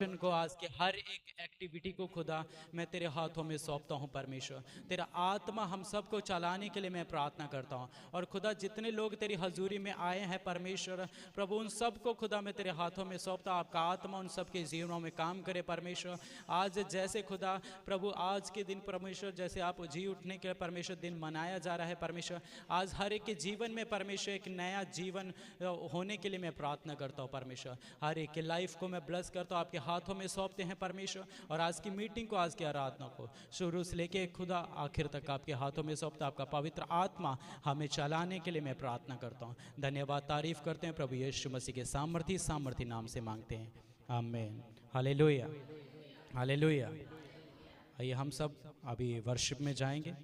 को आज के हर एक एक्टिविटी को खुदा मैं तेरे हाथों में सौंपता हूँ परमेश्वर। तेरा आत्मा हम सबको चलाने के लिए मैं प्रार्थना करता हूँ। और खुदा जितने लोग तेरी हजूरी में आए हैं परमेश्वर प्रभु, उन सबको खुदा मैं तेरे हाथों में सौंपता। आपका आत्मा उन सबके जीवनों में काम करे परमेश्वर। आज जैसे खुदा प्रभु आज के दिन परमेश्वर जैसे आप जी उठने के परमेश्वर दिन मनाया जा रहा है परमेश्वर, आज हर एक के जीवन में परमेश्वर एक नया जीवन होने के लिए मैं प्रार्थना करता हूँ परमेश्वर। हर एक के लाइफ को मैं ब्लेस करता हूँ, आपके हाथों में सौंपते हैं परमेश्वर। और आज की मीटिंग को, आज की आराधना को शुरू से लेके खुदा आखिर तक आपके हाथों में सौंपता। आपका पवित्र आत्मा हमें चलाने के लिए मैं प्रार्थना करता हूँ। धन्यवाद, तारीफ करते हैं प्रभु यीशु मसीह के सामर्थी नाम से मांगते हैं, आमीन। Hallelujah, hallelujah. आइए हम सब अभी वर्शिप में जाएंगे।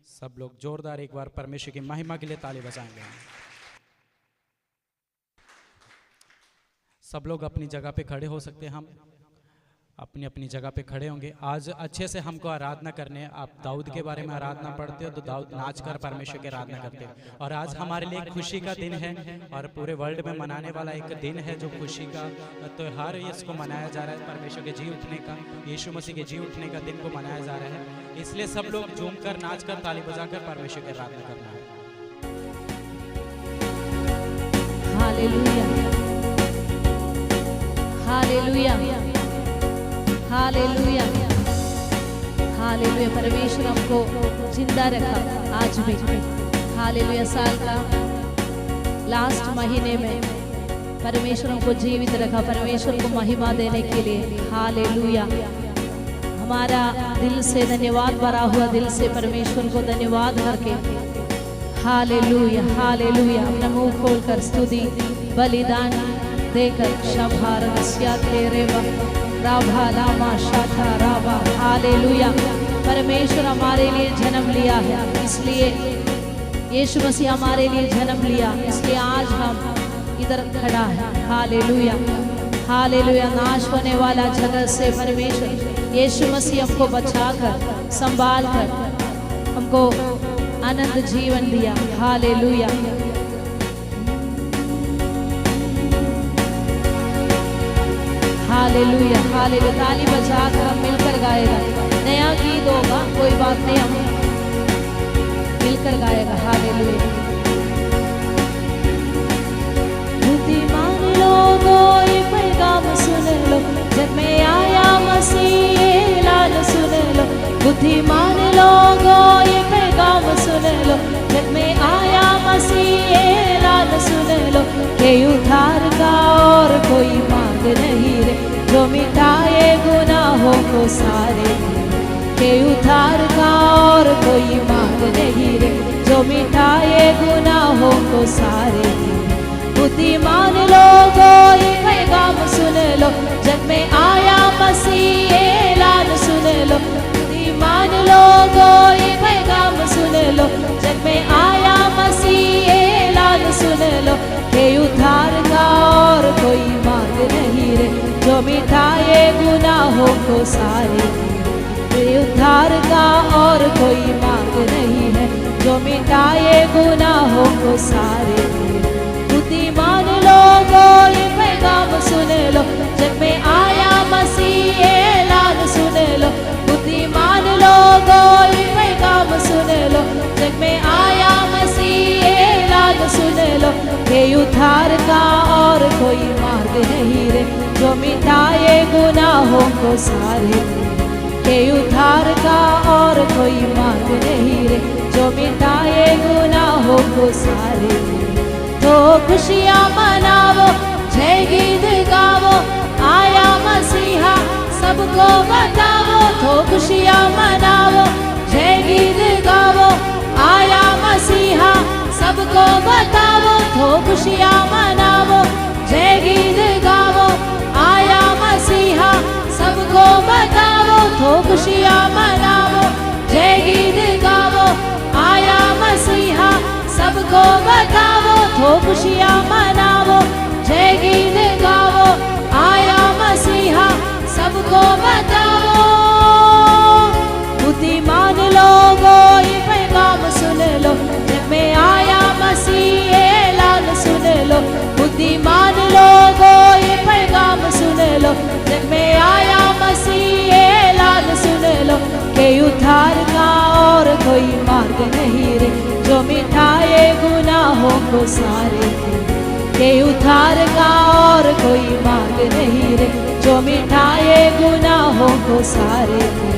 सब लोग जोरदार एक बार परमेश्वर की महिमा के लिए ताली बजाएंगे। सब लोग अपनी जगह पे खड़े हो सकते हैं। हम अपनी अपनी जगह पे खड़े होंगे। आज अच्छे से हमको आराधना करने हैं। आप दाऊद के बारे में आराधना पढ़ते हो तो दाऊद नाच कर परमेश्वर की आराधना करते हैं। और आज हमारे लिए एक खुशी का दिन है और पूरे वर्ल्ड में मनाने वाला एक दिन है जो खुशी का त्योहार है। इसको मनाया जा रहा है परमेश्वर के जी उठने का, यीशु मसीह के जी उठने का दिन को मनाया जा रहा है। इसलिए सब लोग झूम कर, नाच कर, ताली बजा कर परमेश्वर की आराधना करना है। Hallelujah, hallelujah, hallelujah, hallelujah. परमेश्वर हमको जिंदा रखा आज भी। हालेलुया। साल का लास्ट महीने में परमेश्वर हमको जीवित रखा, परमेश्वर को महिमा देने के लिए। हालेलुया। हमारा दिल से धन्यवाद भरा हुआ, दिल से परमेश्वर को धन्यवाद करके हालेलुया, हालेलुया। अपना मुंह खोलकर स्तुति बलिदान देकर शभार तेरे राभा लामा शाखा राभा। हालेलुया। परमेश्वर हमारे लिए जन्म लिया है, इसलिए यीशु मसीह हमारे लिए जन्म लिया, इसलिए आज हम इधर खड़ा है। Hallelujah, hallelujah. नाश होने वाला जगत से परमेश्वर यीशु मसीह हमको बचाकर, संभाल कर हमको आनंद जीवन दिया। हालेलुया। Hallelujah, hallelujah. ताली बजाकर हम मिलकर गाएगा। नया गीत होगा, कोई बात नहीं, हम मिलकर गाएगा। हालेलुया। बुद्धिमान लोगों ये पैगाम सुन लो, जग में आया मसीह ये लाल सुन लो। बुद्धिमान लोगों ये पैगाम सुन लो, जग में आया मसीह ये लाल सुन लो। के उद्धार का और कोई मार्ग नहीं रे, जो मिटाए गुनाहों को सारे। के उद्धार का और कोई मार्ग नहीं रे, जो मिटाए गुनाहों को सारे। बुद्धिमान लोगों ये पैगाम सुन लो, जग में आया मसीह ये लाल सुन लो। बुद्धिमान लोगों ये पैगाम सुन लो, जग में आया मसीह ये लाल सुन लो। के उद्धार का और कोई मार्ग नहीं रे, जो मिटाए गुनाहों को सारे। के उद्धार का और कोई मार्ग नहीं है, जो मिटाए गुनाहों को सारे। बुद्धिमान लोगों ये पैगाम सुन लो, जग में आया मसीह ये लाल सुन लो। बुद्धिमान लोगों ये पैगाम सुन लो, जग में आया मसीह ये लाल सुन लो। के उद्धार का और कोई मार्ग नहीं रे, जो मिटाए गुनाहों को सारे। के उद्धार का और कोई मार्ग नहीं रे, जो मिटाए गुनाहों को सारे। तो खुशियाँ मनावो, जय गीत गावो, आया मसीहा सबको बतावो। तो खुशियाँ मनावो, जय गीत गावो, आया मसीहा सबको बतावो। तो खुशियाँ मनावो, जय गीत गावो, आया मसीहा सबको बतावो। तो खुशियाँ मनावो, जय गीत गावो, आया मसीहा सबको बतावो। तो खुशियाँ मनावो, जय गीत गावो, आया मसीहा सबको बतावो। बुद्धिमान लोगों ये पैगाम सुन लो, जग में आया मसीह ये लाल सुन लो। बुद्धिमान लोगों ये पैगाम सुन लो, जग में गुनाहों को सारे के उद्धार का और कोई मार्ग नहीं रे, जो मिटाए गुनाहों को सारे के।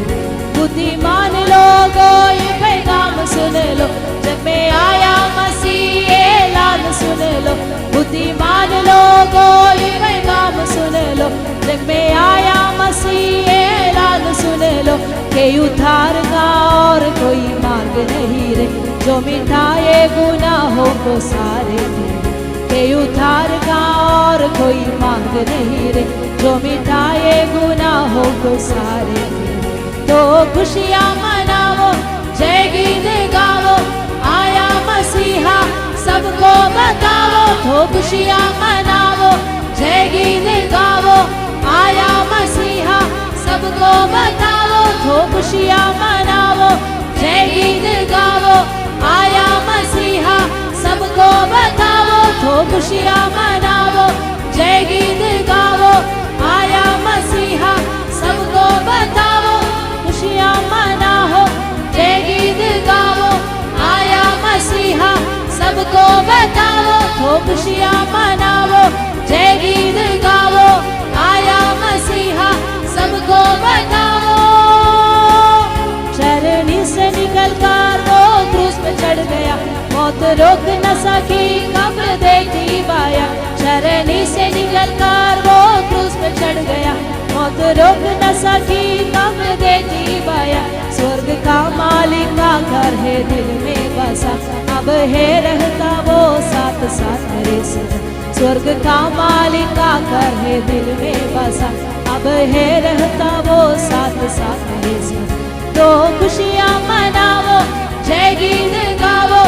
बुद्धिमान लोगों ये पैगाम सुन लो, जग में आया मसीह ऐलान सुन लो। बुद्धिमान लोगों ये पैगाम सुन लो, जग में आया मसीह ऐलान सुन लो। के उद्धार का और कोई मार्ग नहीं रे, जो मिटाए गुनाहों को सारे के उद्धार का और कोई मार्ग नहीं रे, जो मिटाए गुनाहों को सारे। तो खुशियाँ मनाओ, जय गीत गाओ, आया मसीहा सबको बताओ। तो खुशियाँ मनाओ, जय गीत गाओ, आया मसीहा सबको बताओ। तो खुशियाँ मनाओ, जय गीत गाओ, आया मसीहा सबको बताओ। तो खुशियाँ मनाओ, जय गीत गाओ, आया मसीहा सबको बताओ। खुशियाँ मनाओ, जय गीत गाओ, आया मसीहा सबको बताओ। तो खुशियाँ मनाओ, जय गीत गाओ, आया मसीहा सबको बताओ। चरनी से निकल कर वो क्रूस पे चढ़ गया, मौत रोक न सकी कब्र देखी बाया। चरनी से निकल कर वो क्रूस पे चढ़ गया, मौत रोक न सकी कब्र देखी बाया। स्वर्ग का मालिक आकर है दिल में बसा, अब है रहता वो साथ साथ मेरे संग। स्वर्ग का मालिक आकर है दिल में बसा, अब है रहता वो साथ साथ मेरे संग। तो खुशियाँ मनाओ, जय गीत गाओ,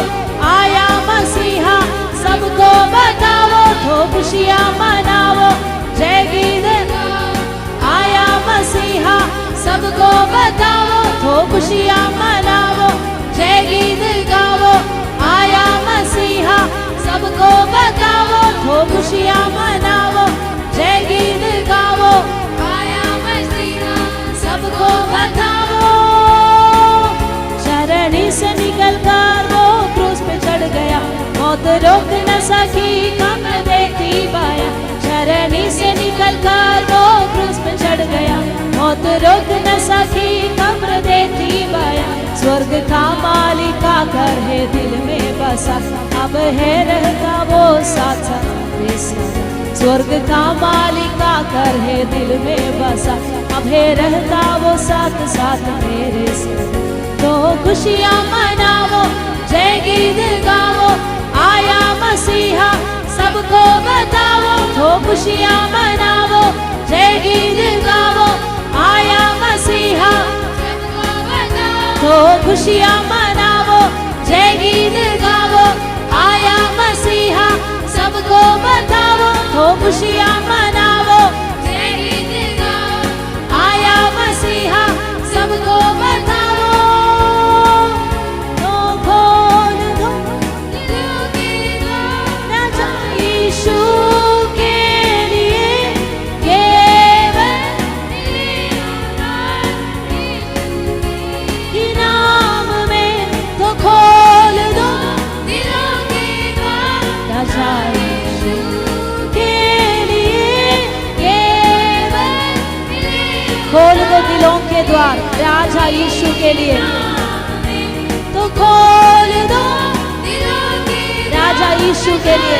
आया मसीहा सबको बताओ। तो खुशियाँ मनाओ, जय गीत गाओ, आया मसीहा सबको बताओ। तो खुशियाँ मनाओ, जय गीत गाओ, आया मसीहा सबको बताओ। तो खुशियाँ मनाओ, जय गीत गाओ, आया मसीहा सबको बताओ। चरनी से निकल कर वो क्रूस पे चढ़ गया, मौत रोक न सकी कब्र देखी बाया। चरनी से निकल कर वो क्रूस पे चढ़ गया, मौत रोक न सकी कब्र देखी बाया। स्वर्ग का मालिक आकर है दिल में बसा, अब है रहता वो साथ साथ मेरे संग। स्वर्ग का मालिक आकर है दिल में बसा, अब है रहता वो साथ साथ मेरे संग। तो खुशियाँ मनाओ, जय गीत गाओ, आया मसीहा सबको बताओ। तो खुशियाँ मनाओ, जय गीत गाओ, आया मसीहा सबको बताओ। तो खुशियाँ मनाओ, जय गीत गाओ, आया मसीहा सबको बताओ। तो खुशियाँ मनाओ, जय गीत गाओ, आया मसीहा सबको बताओ। खोल दो दिलों के द्वार राजा यीशु के लिए। तो खोल दो दिलों के राजा यीशु के लिए।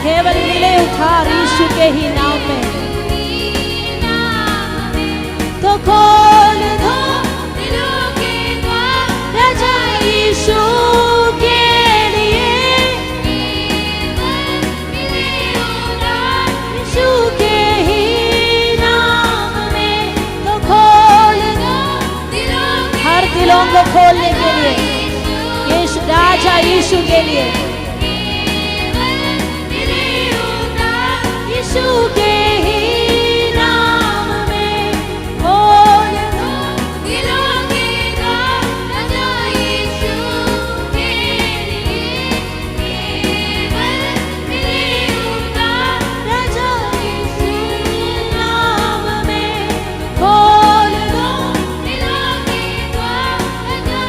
केवल मिले उद्धार यीशु के ही नाम में। तो खोल दो दिलों के द्वार राजा यीशु के लिए। यीशु के ही नाम में। तो खोल दो दिलों के हर दिलों को खोलने के लिए यीशु राजा यीशु के लिए। यीशु के ही नाम में खोल दो दिलों के द्वार राजा यीशु के लिए। केवल मिले उद्धार राजा यीशु के नाम में। खोल दो दिलों के द्वार राजा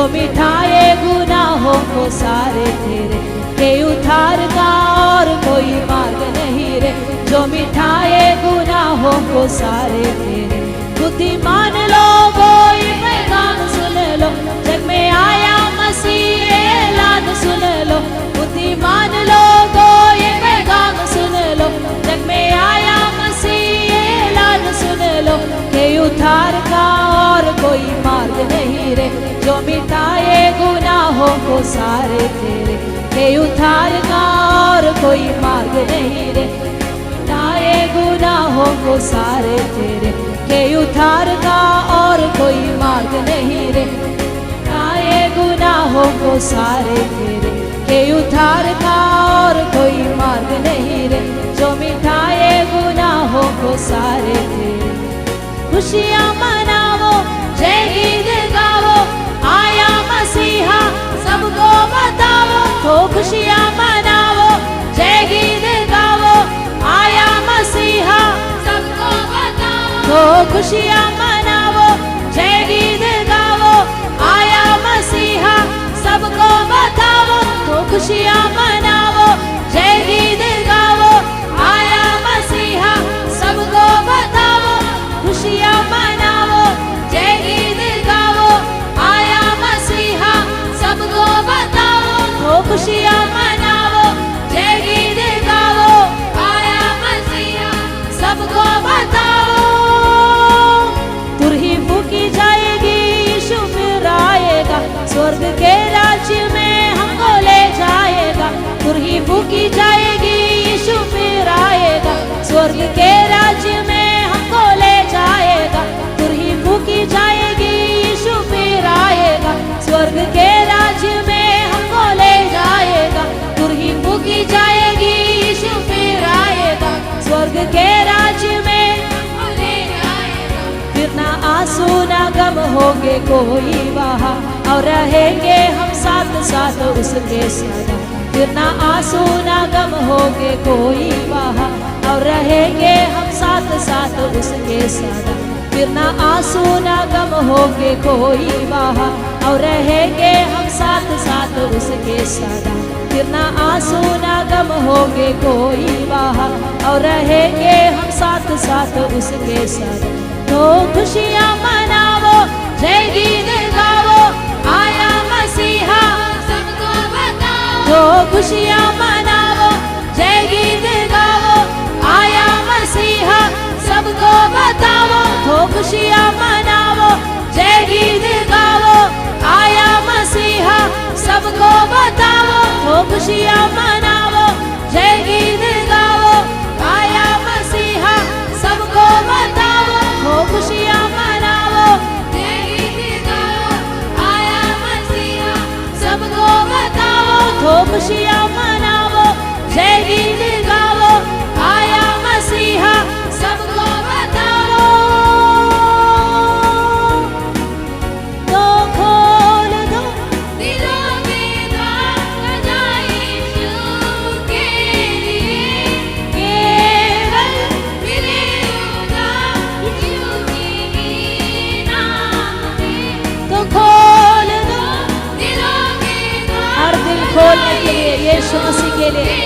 जो मिटाए गुनाहों को सारे तेरे, के उद्धार का और कोई मार्ग नहीं रे, जो मिटाए गुनाहों को सारे तेरे। बुद्धिमान लोगों ये पैगाम सुन लो, जग में आया मसीह ऐलान सुन लो। बुद्धिमान लोगों ये पैगाम सुन लो, जग में आया मसीह ऐलान सुन लो, के उद्धार का और कोई मार्ग नहीं रे, जो मिटाए गुनाहों को सारे तेरे, के उद्धार का और कोई मार्ग नहीं रे, मिटाए गुनाहों को सारे तेरे, के उद्धार का और कोई मार्ग नहीं रे, मिटाए गुनाहों को सारे तेरे, के उद्धार का और कोई मार्ग नहीं रे, जो मिटाए गुनाहों को सारे तेरे। खुशियाँ मनावो, जय गीत गावो, आया मसीहा सबको बताओ। तो खुशियाँ मनावो, जय गीत गावो, आया मसीहा सबको बताओ। तो खुशियाँ मनावो, जय गीत गावो, आया मसीहा सबको बताओ। तो खुशियाँ मनावो, जय गीत गावो, आया मसीहा सबको बताओ। खुशियाँ मनावो, जय गीत गावो, आया मसीहा सबको बताओ। तो खुशियाँ मनावो, जय गीत गावो, आया मसीहा सबको बताओ। तुरही फूकी जाएगी, यीशु फिर आएगा, स्वर्ग के राज्य में हमको ले जाएगा। तुरही फूकी जाएगी, यीशु फिर आएगा, स्वर्ग के राज्य में हमको ले जाएगा। तुरही फूकी जाएगी, यीशु फिर आएगा, स्वर्ग के राज्य में हमको ले जाएगा। तुरही फूकी जाएगी, यीशु फिर आएगा, स्वर्ग के राज्य में हमको ले जाएगा। फिर ना आंसू ना गम होंगे कोई वहाँ, और रहेंगे हम साथ साथ उसके सदा। फिर ना आंसू ना गम होंगे कोई वहाँ, और रहेंगे हम साथ साथ उसके सदा। फिर ना आंसू ना गम होंगे कोई वहाँ, और रहेंगे हम साथ साथ उसके सदा। फिर ना आंसू ना गम होंगे कोई वहाँ, और रहेंगे हम साथ साथ उसके सदा। तो खुशियाँ मनावो, जय गीत गावो, आया मसीहा सबको बताओ। तो खुशियाँ मनावो, जय गीत गावो, आया मसीहा सबको बताओ। तो खुशियाँ मनावो, जय गीत गावो, आया मसीहा सबको बताओ। तो खुशियाँ मनावो, जय गीत गावो, आया मसीहा सबको बताओ। तो खुशियाँ मनावो, जय गीत गावो, आया मसीहा सबको बताओ। तो खुशियाँ मनावो, जय गीत गावो, आया मसीहा सबको बताओ। तो खोल दो दिलों के द्वार, सदा यीशु के लिए, केवल मिले उद्धार यीशु के नाम में। तो खोल दो दिलों के द्वार, हर दिल खोलने के लिए, यीशु मसीह के लिए।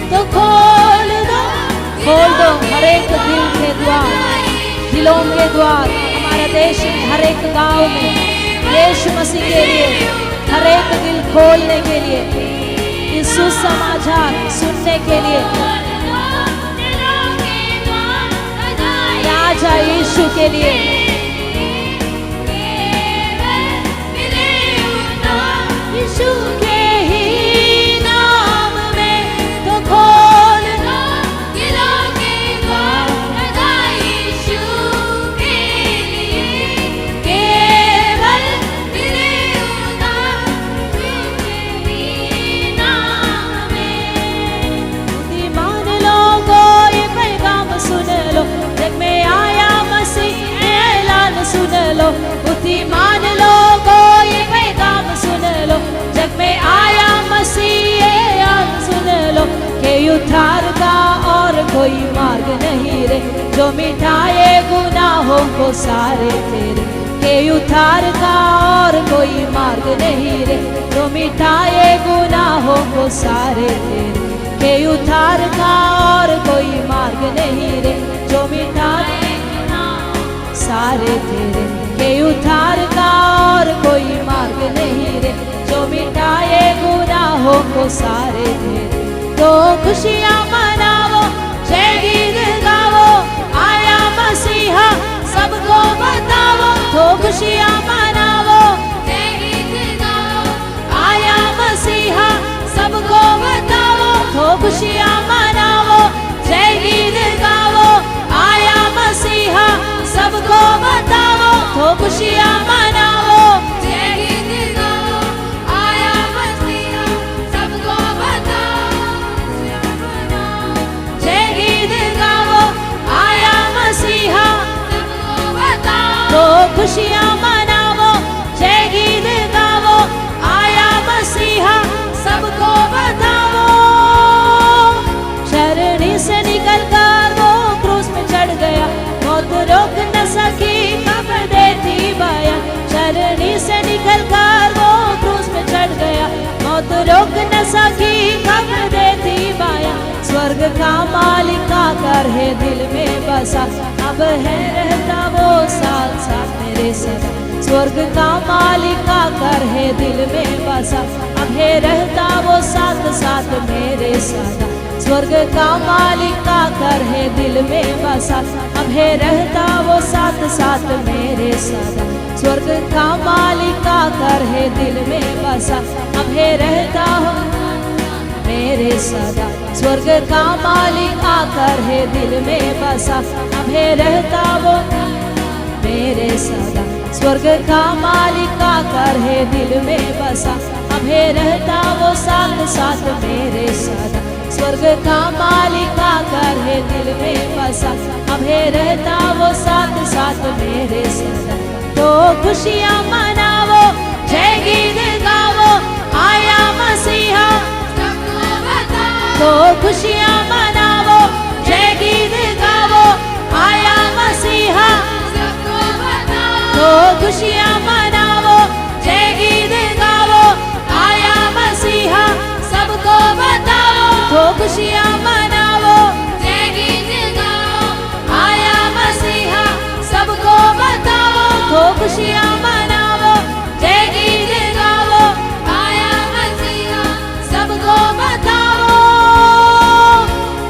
तो खोल दो हर एक दिल के द्वार, दिलों के द्वार, हमारे देश में हर एक गांव में यीशु मसीह के लिए हर एक दिल खोलने के लिए, इस सुसमाचार सुनने के लिए। राजा यीशु के लिए, यीशु के ही नाम में। तो खोल दो दिलों के द्वार, राजा यीशु के लिए, केवल मिले उद्धार यीशु के ही नाम में। बुद्धिमान लोगों ये पैगाम सुन लो, जग में आया मसीह ऐलान सुन लो। बुद्धिमान लोगों ये पैगाम सुन लो, जग में आया मसीह ऐलान सुन लो, के उद्धार का और कोई जो मिटाए गुनाहों को सारे तेरे, के उद्धार का और कोई मार्ग नहीं रे। जो मिटाए गुनाहों को सारे तेरे, के उद्धार का और कोई मार्ग नहीं रे। जो मिटाए सारे तेरे, के उद्धार का और कोई मार्ग नहीं रे। जो मिटाए गुनाहों को सारे तेरे, तो खुशियाँ मनाओ, जय गीत गाओ, आया मसीहा सबको बताओ। तो खुशियाँ मनाओ, जय गीत गाओ, आया मसीहा सबको बताओ। तो खुशियाँ मनाओ, जय गीत गाओ, आया मसीहा सबको बताओ। तो खुशियाँ मनाओ, जय गीत गाओ, आया मसीहा सबको बताओ। जय गीत गाओ, आया मसीहा सबको बताओ। तो खुशियाँ मनाओ, जय गीत गाओ, आया मसीहा सबको बताओ। शरणी से निकल कर वो क्रूस में चढ़ गया, मौत रोक न सकी खबर देती बाया। शरणी से निकल कर वो क्रूस में चढ़ गया, मौत रोक न सकी खबर देती बाया। स्वर्ग का मालिक आकर है दिल में बसा, अब है रहता वो साथ साथ मेरे सदा। स्वर्ग का मालिक आकर है दिल में बसा, अब है रहता वो साथ साथ मेरे सदा। स्वर्ग का मालिक आकर है दिल में बसा, अब है रहता वो साथ साथ मेरे सदा। स्वर्ग का मालिक आकर है दिल में बसा, अब है रहता हो मेरे सदा। स्वर्ग का मालिक आकर है दिल में बसा, अब है रहता वो मेरे सदा। स्वर्ग का मालिक आकर है दिल में बसा, अब है रहता वो साथ साथ मेरे सदा। स्वर्ग का मालिक आकर है दिल में बसा, अब है रहता वो साथ साथ मेरे सदा। तो खुशियाँ मनाओ, जय गीत गाओ, आया मसीहा सबको बताओ। तो खुशियाँ मनाओ, जय गीत गाओ, आया मसीहा सबको बताओ। तो खुशियाँ मनाओ, जय गीत गाओ, आया मसीहा सबको बताओ। तो खुशियाँ मनाओ, जय गीत गाओ, आया मसीहा सबको बताओ। तो खुशियाँ मनाओ, जय गीत गाओ, आया मसीहा सबको बताओ।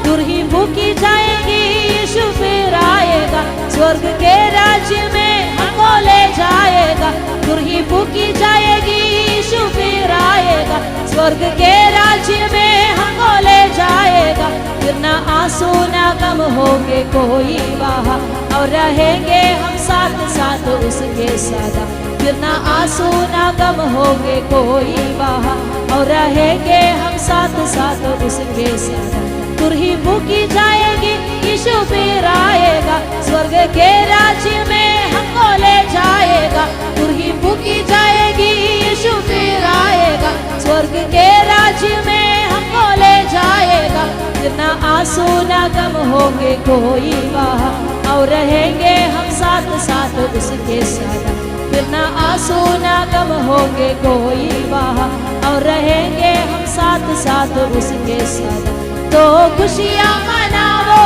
तुरही फूकी जाएगी, यीशु फिर आएगा, स्वर्ग के राज्य में हमको ले जाएगा। तुरही फूकी जाएगी, यीशु फिर आएगा, स्वर्ग के राज्य में हमको ले जाएगा। फिर ना आंसू ना गम होंगे कोई वहाँ, और रहेंगे हम साथ साथ उसके सदा। फिर ना आंसू ना गम होंगे कोई वहाँ, और रहेंगे हम साथ साथ उसके सदा। तुरही फूकी जाएगी, यीशु फिर आएगा, स्वर्ग के राज्य में हमको ले जाएगा। तुरही फूकी जाएगी, यीशु फिर आएगा, स्वर्ग के राज्य में हमको ले जाएगा। फिर ना आंसू ना गम होंगे कोई वहाँ, और रहेंगे हम साथ साथ उसके सदा। फिर ना आंसू ना गम होंगे कोई वहाँ, और रहेंगे हम साथ साथ उसके सदा। तो खुशियाँ मनाओ,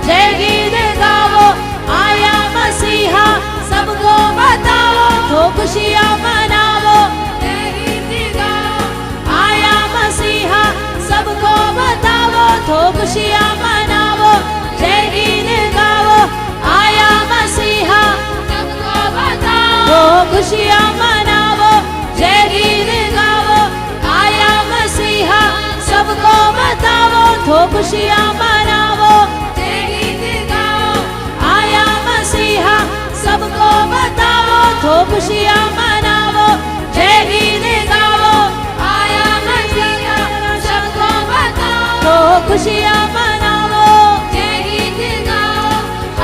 जय गीत गाओ, आया मसीहा सबको बताओ। तो खुशियाँ मनाओ, जय गीत गाओ, आया मसीहा सबको बताओ। तो खुशियाँ मनाओ, जय गीत गाओ, आया मसीहा सबको बताओ। तो खुशियाँ मनाओ, जय गीत गाओ, आया मसीहा सबको बताओ। तो खुशियाँ मनाओ, जय गीत गाओ, आया मसीहा सबको बताओ। तो खुशियाँ मनाओ, जय गीत गाओ, आया मसीहा सबको बताओ। तो खुशियाँ मनाओ, जय गीत गाओ,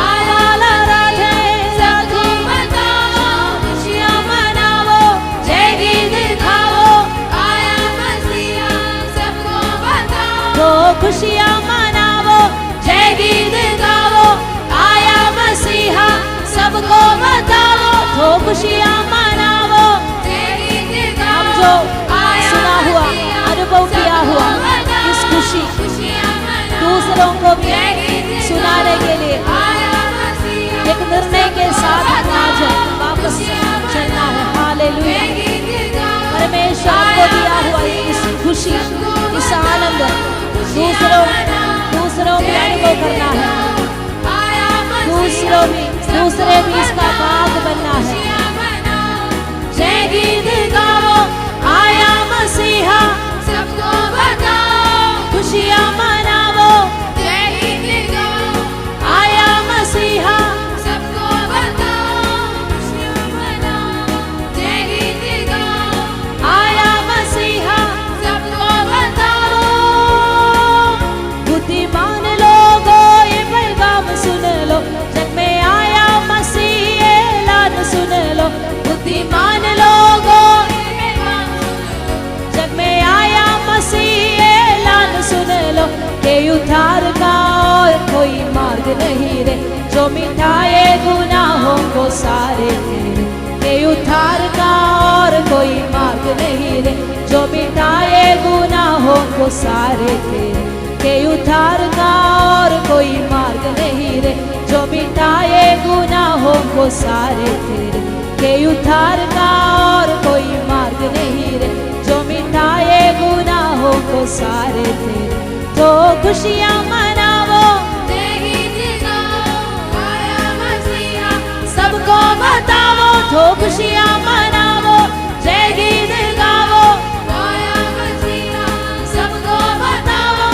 आया राधे सबको बताओ। खुशियाँ मनाओ, जय गीत गाओ, आया मसीहा सबको बताओ। तो खुशियाँ मनाओ, जय गीत गाओ, आया खुशियाँ मनाओ। हम जो सुना हुआ अनुभव किया हुआ इस खुशी दूसरों को भी सुनाने के लिए एक निर्णय के साथ आज वापस चलना है। हालेलुया। परमेश्वर हमको दिया हुआ इस खुशी, इस आनंद दूसरों में अनुभव करना है, दूसरे भी इसका भाग बनना है। जय गीत गाओ, आया मसीहा, सबको बताओ, खुशियाँ मनाओ। जय गीत गाओ, आया मसीहा, सबको बताओ, खुशियाँ मनाओ। जय गीत गाओ, आया मसीहा, सबको बताओ। बुद्धिमान लोगों ये पैगाम सुन लो, जग में आया मसीह ऐलान सुन लो। बुद्धिमान लोगों जग में आया मसीह ऐलान सुन लो, के उद्धार का और कोई मार्ग नहीं रे, जो मिटाए गुनाहों को सारे तेरे। के उद्धार का और कोई मार्ग नहीं रे, जो मिटाए गुनाहों को सारे तेरे। के उद्धार का और कोई मार्ग नहीं रे, जो मिटाए गुनाहों को सारे तेरे। के उद्धार का और कोई मार्ग नहीं रे, जो मिटाए गुनाहों को सारे तेरे। तो खुशियाँ मनाओ, सबको बताओ। तो खुशियाँ मनाओ, जय गीत गाओ, सबको बताओ,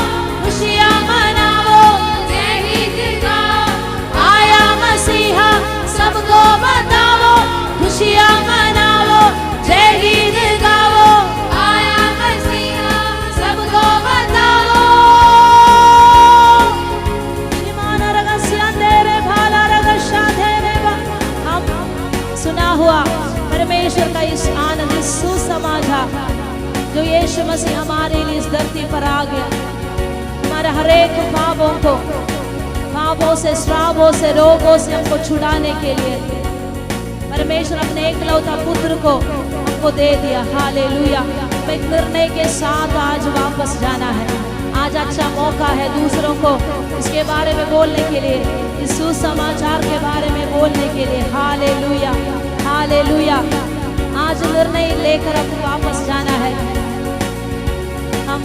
खुशियाँ मनाओ। जय गीत गाओ, आया मसीहा, सबको बताओ, खुशियाँ मनाओ। जय गीत गाओ, आया मसीहा, सबको बताओ। हम सुना हुआ परमेश्वर का इस आनंद, इस सुसमाचार जो यीशु मसीह हमारे लिए इस धरती पर आ गया, हमारे हरेक पापों से, श्रापों से, रोगों से हमको छुड़ाने के लिए परमेश्वर अपने एकलौता पुत्र को हमको दे दिया। हालेलुया। एक निर्णय के साथ आज वापस जाना है। आज अच्छा मौका है दूसरों को इसके बारे में बोलने के लिए, इस सुसमाचार के बारे में बोलने के लिए। Hallelujah, hallelujah. आज निर्णय लेकर अब वापस जाना है। हम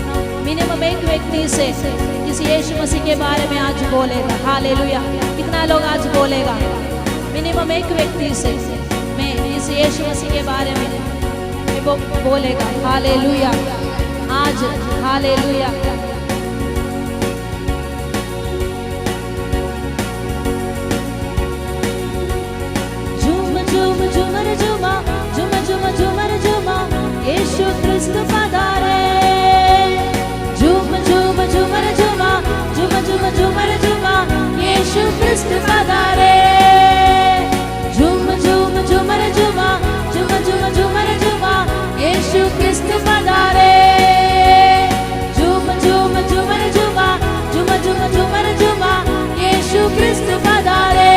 मिनिमम एक व्यक्ति से इस यीशु मसीह के बारे में आज बोलेगा। हालेलुया। कितना लोग आज बोलेगा? मिनिमम एक व्यक्ति से मैं इस यीशु मसीह के बारे में वो बोलेगा। हालेलुया। आज हालेलुया। झूम झूम झूमर झूमा, झूम झूम झूमर झूमा, यीशु क्रिस्त पधारे। झूम झूम झूमर झूमा, झूम झूम झूमर झूमा, यीशु क्रिस्त पधारे। झूम झूम झूमर झूमा, झूम झूम झूमर झूमा, यीशु क्रिस्त पधारे। झूम झूम झूमर झूमा, झूम झूम झूमर झूमा, यीशु क्रिस्त पधारे।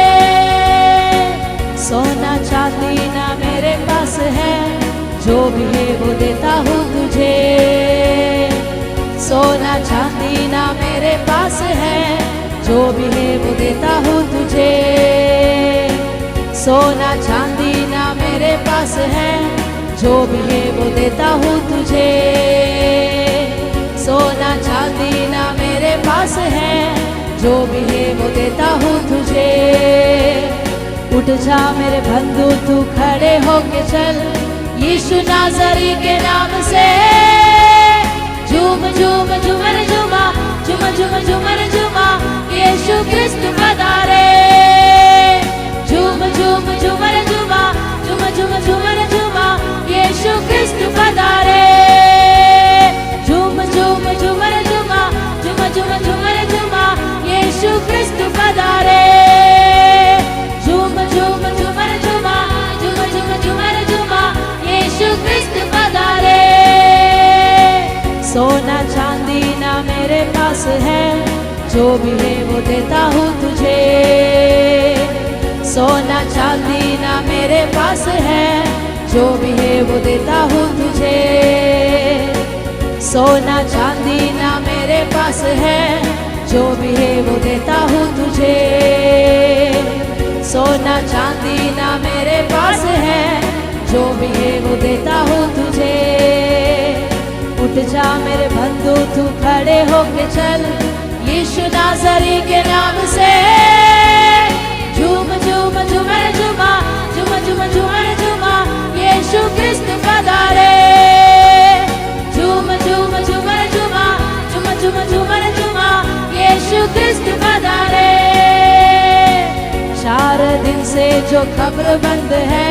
सोना चांदी ना मेरे पास है, जो भी है वो देता हूँ तुझे। सोना चांदी ना मेरे पास है, जो भी है वो देता हूँ तुझे। सोना चांदी ना मेरे पास है, जो भी है वो देता हूँ तुझे। सोना चांदी ना मेरे पास है, जो भी है वो देता हूँ तुझे। उठ जा मेरे बंधु तू खड़े होके चल, यीशु नाज़री के नाम से। झूम झूम झूमर झूमा, झूम झूम झूमर झूमा, यीशु क्रिस्त पधारे। झूम झूम झूमर झूमा, झूम झूम झूमर झूमा, यीशु क्रिस्त पधारे। झूम झूम झूमर झूमा, झूम झूम झूमर झूमा, यीशु क्रिस्त पधारे। झूम झूम झूमर झूमा, झूम झूम झूमर झूमा, यीशु क्रिस्त पधारे। सोना चांदी ना मेरे पास है, जो भी है वो देता हूँ तुझे। सोना चांदी ना मेरे पास है, जो भी है वो देता हूँ तुझे। सोना चांदी ना मेरे पास है, जो भी है वो देता हूँ तुझे। सोना चांदी ना मेरे पास है, जो भी है वो देता हूँ तुझे। उठ जा मेरे बंधु तू खड़े होके चल, यीशु नाज़री के नाम से झूम झूम झूमर झूमा, झूम झूम झूमर झूमा, यीशु क्रिस्त पधारे। झूम झूम झूमर झूमा, झूम झूम झूमर झूमा, यीशु क्रिस्त पधारे। 4 दिन से जो कब्र बंद है,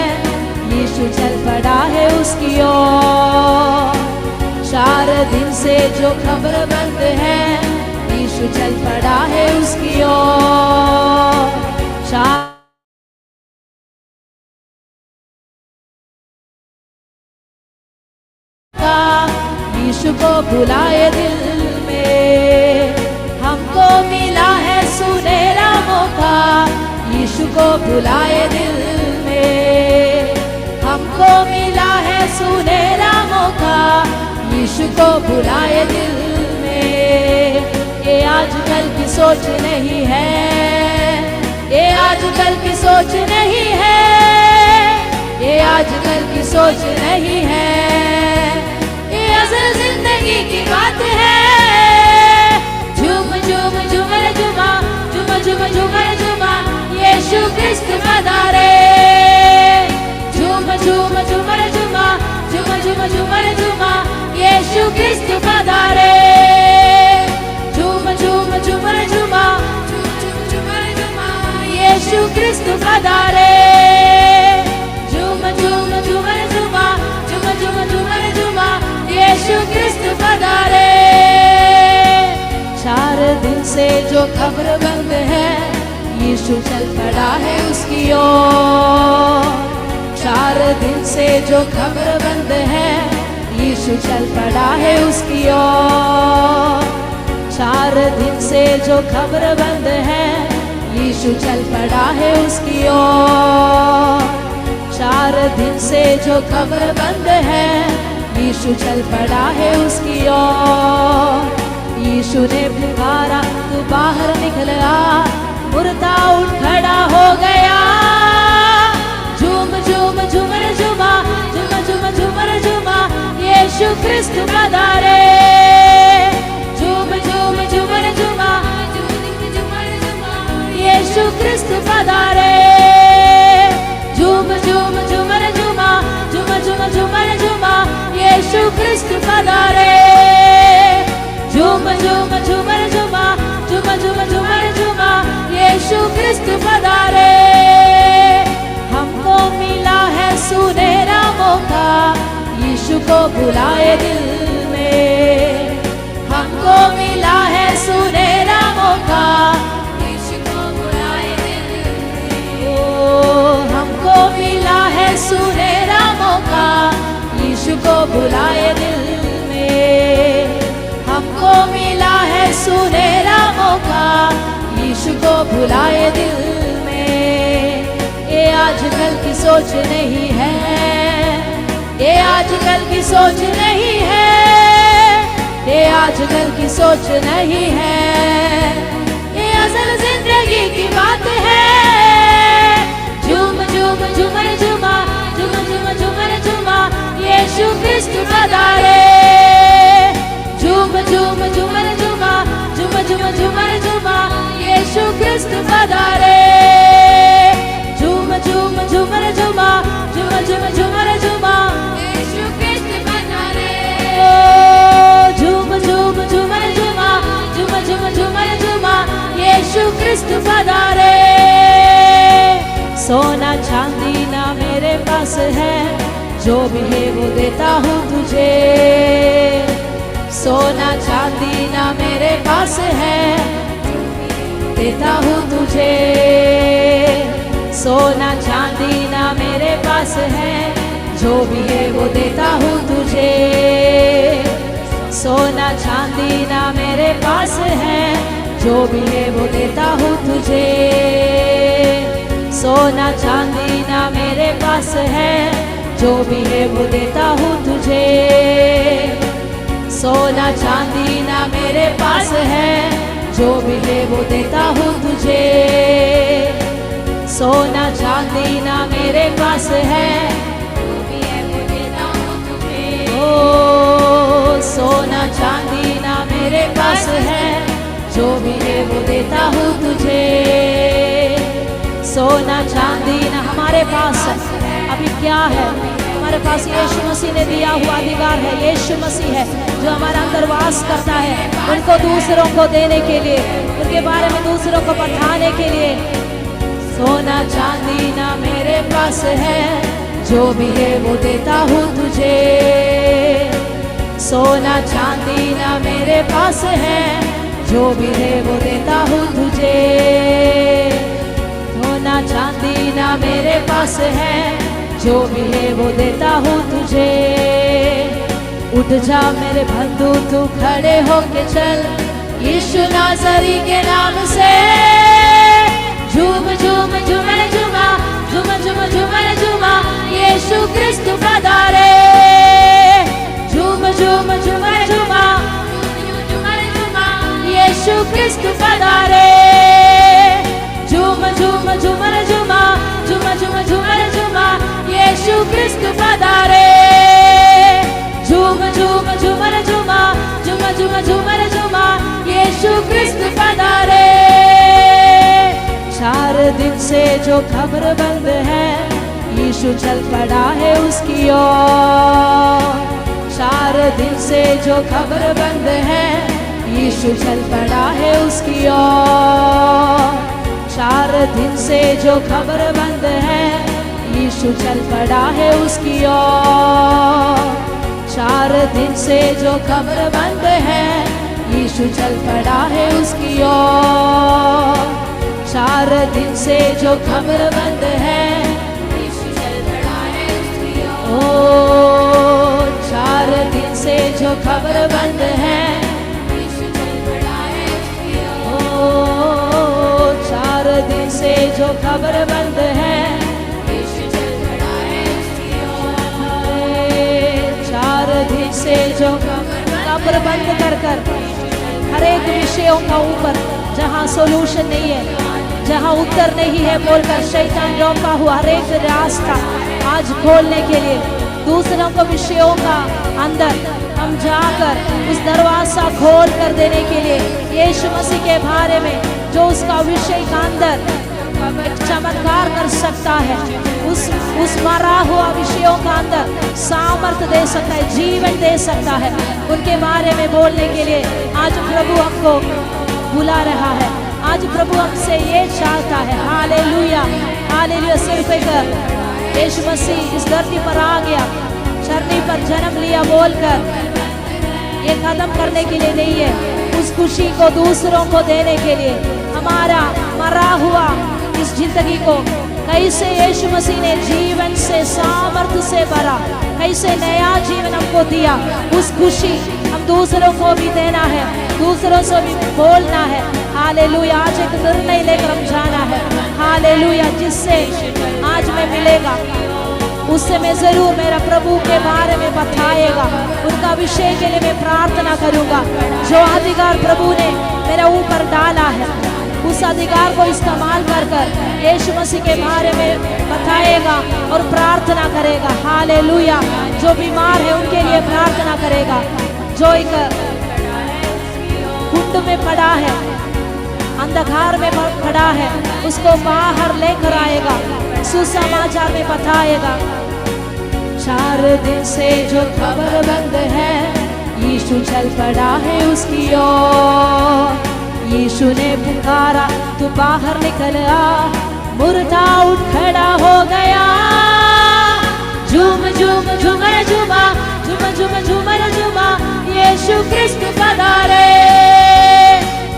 यीशु चल पड़ा है उसकी ओर। 4 दिन से जो कब्र बंद है, यीशु चल पड़ा है उसकी ओर। यीशु को बुलाए दिल में, हमको मिला है सुनहरा मौका। यीशु को बुलाए दिल में, हमको मिला है सुनहरा मौका। यीशु को बुलाए दिल में। ये आजकल की सोच नहीं है, ये आजकल की सोच नहीं है, ये आजकल की सोच नहीं है, ये असल जिंदगी की बात है। झूम झूम झूमर झूमा, झूम झूम झूमर झूमा, यीशु क्रिस्त पधारे। झूम झूम झूमर झूमा, झूम झूम झूमर झूमा, यीशु क्रिस्त पधारे। झूम झूम झूमर झूमा, झूम झूम झूमर झूमा, यीशु क्रिस्त पधारे। झूम झूम झूमर झूमा, झूम झूम झूमर झूमा, यीशु क्रिस्त पधारे। 4 दिन से जो कब्र बंद है, यीशु चल पड़ा है उसकी ओर। 4 दिन से जो कब्र बंद है, यीशु चल पड़ा है उसकी ओर। 4 दिन से जो कब्र बंद है, यीशु चल पड़ा है उसकी ओर। 4 दिन से जो कब्र बंद है, यीशु चल पड़ा है उसकी ओर। यीशु ने पुकारा तू बाहर निकल आ, मुर्दा उठ खड़ा हो गया। झूम झूम झूमर झूमा, झूम झूम झूमर झूमा, यीशु क्रिस्त पधारे। झूम झूम झूमर झूमा, झूम झूम झूमर झूमा, यीशु क्रिस्त पधारे। झूम झूम झूमर झूमा, झूम झूम झूमर झूमा, यीशु क्रिस्त पधारे। झूम झूम झूमर झूमा, झूम झूम झूमर झूमा, यीशु क्रिस्त पधारे। हमको मिला है सुनहरा मौका, यीशु को बुलाए दिल में। हमको मिला है सुनहरा मौका, यीशु को बुलाए दिल में। ओ हमको मिला है सुनहरा मौका, यीशु को बुलाए दिल में। हमको मिला है सुनहरा मौका, यीशु को बुलाए दिल में। ये आजकल की सोच नहीं है, ये आजकल की सोच नहीं है, ये आजकल की सोच नहीं है, ये असल जिंदगी की बात है। झूम झूम झूमर झूमा, झूम झूम झूमर झूमा, यीशु क्रिस्त पधारे। झूम झूम झूमर झूमा, झूम झूम झूमर झूमा, यीशु क्रिस्त पधारे। झूम झूम झूमर झूमा, झूम झूम झूमर झूमा, यीशु क्रिस्त पधारे। झूम झूम झूमर झूमा, झूम झूम झूमर झूमा, यीशु क्रिस्त पधारे। सोना चांदी ना मेरे पास है, जो भी है वो देता हूँ तुझे। सोना चांदी ना मेरे पास है, देता हूँ तुझे। सोना चांदी ना मेरे पास है, जो भी है वो देता हूँ तुझे। सोना चांदी ना मेरे पास है, जो भी है वो देता हूँ तुझे। सोना चांदी ना मेरे पास है, जो भी है वो देता हूँ तुझे। सोना चांदी ना मेरे पास है, जो भी है वो देता हूँ तुझे। सोना चांदी ना मेरे पास है, जो भी है वो देता हूँ तुझे। ओ सोना चांदी ना मेरे पास है, जो भी है वो देता हूँ तुझे। सोना चांदी ना हमारे पास अभी क्या है? हमारे पास यीशु मसीह ने दिया हुआ अधिकार है। यीशु मसीह है जो हमारा अंदर वास करता है, उनको दूसरों को देने के लिए, उनके बारे में दूसरों को बताने के लिए। सोना चांदी ना मेरे पास है, जो भी है वो देता हूँ तुझे। सोना चांदी ना मेरे पास है, जो भी है वो देता हूँ तुझे। सोना चांदी ना मेरे पास है, जो भी है वो देता हूँ तुझे। उठ जा मेरे बंधु तू खड़े होके चल, यीशु नासरी के नाम से झूम झूम झूमर झूमा, झूम झूम झूमर झूमा, यीशु क्रिस्त पधारे। झूम झूम झूमर झूमा, झूमर झूमा, यीशु क्रिस्त पधारे। झूम झूम झूमर झूमा, झूम झूम झूमर झूमा, यीशु क्रिस्त पधारे। झूम झूम झूमर झूमा, झूम झूम झूमर झूमा, यीशु क्रिस्त पधारे। 4 दिन से जो खबर बंद है, यीशु चल पड़ा है उसकी ओर। 4 दिन से जो खबर बंद है, यीशु चल पड़ा है उसकी ओर। 4 दिन से जो खबर बंद है, यीशु चल पड़ा है उसकी ओर। 4 दिन से जो खबर बंद है, यीशु चल पड़ा है उसकी ओर। 4 दिन से जो खबर बंद है, यीशु चल पड़ा है उसकी ओर। 4 दिन से जो खबर बंद है, यीशु चल पड़ा है उसकी ओर। 4 दिन से जो खबर बंद है, यीशु चल पड़ा है उसकी ओर। 4 दिन से जो खबर बंद कर हर एक विषयों का ऊपर जहाँ सोल्यूशन नहीं है, जहाँ उत्तर नहीं है बोलकर शैतान रोका हुआ हर एक रास्ता आज खोलने के लिए, दूसरों को विषयों का अंदर हम जाकर उस दरवाजा खोल कर देने के लिए यीशु मसीह के बारे में जो उसका विषय का अंदर चमत्कार कर सकता है, उस मरा हुआ विषयों का अंदर सामर्थ्य दे सकता है, जीवन दे सकता है, उनके बारे में बोलने के लिए आज प्रभु हमको बुला रहा है। आज प्रभु हमसे ये चाहता है। Hallelujah, hallelujah. सिर्फ एक यीशु मसीह इस धरती पर आ गया, धरती पर जन्म लिया बोलकर ये खत्म करने के लिए नहीं है, उस खुशी को दूसरों को देने के लिए। हमारा मरा हुआ इस जिंदगी को कैसे यीशु मसीह ने जीवन से सामर्थ्य से भरा, कैसे नया जीवन हमको दिया, उस खुशी हम दूसरों को भी देना है, दूसरों से भी बोलना है। हालेलुया। आज एक निर्णय लेकर हम जाना है। हालेलुया। जिससे आज मैं मिलेगा उससे मैं जरूर मेरा प्रभु के बारे में बताएगा, उनका विषय के लिए मैं प्रार्थना करूंगा। जो अधिकार प्रभु ने मेरे ऊपर डाला है उस अधिकार को इस्तेमाल कर यीशु मसीह के बारे में बताएगा और प्रार्थना करेगा। हालेलुया। जो बीमार है उनके लिए प्रार्थना करेगा, जो एक कुंड में पड़ा है, अंधकार में पड़ा है, उसको बाहर लेकर आएगा, सुसमाचार में बताएगा। 4 दिन से जो खबर बंद है, यीशु चल पड़ा है उसकी ओर। यीशु ने पुकारा तू बाहर निकल आ, मुर्दा उठ खड़ा हो गया। झूम झूम झूमर झूमा, झूम झूम झूमर झूमा, यीशु क्रिस्त पधारे।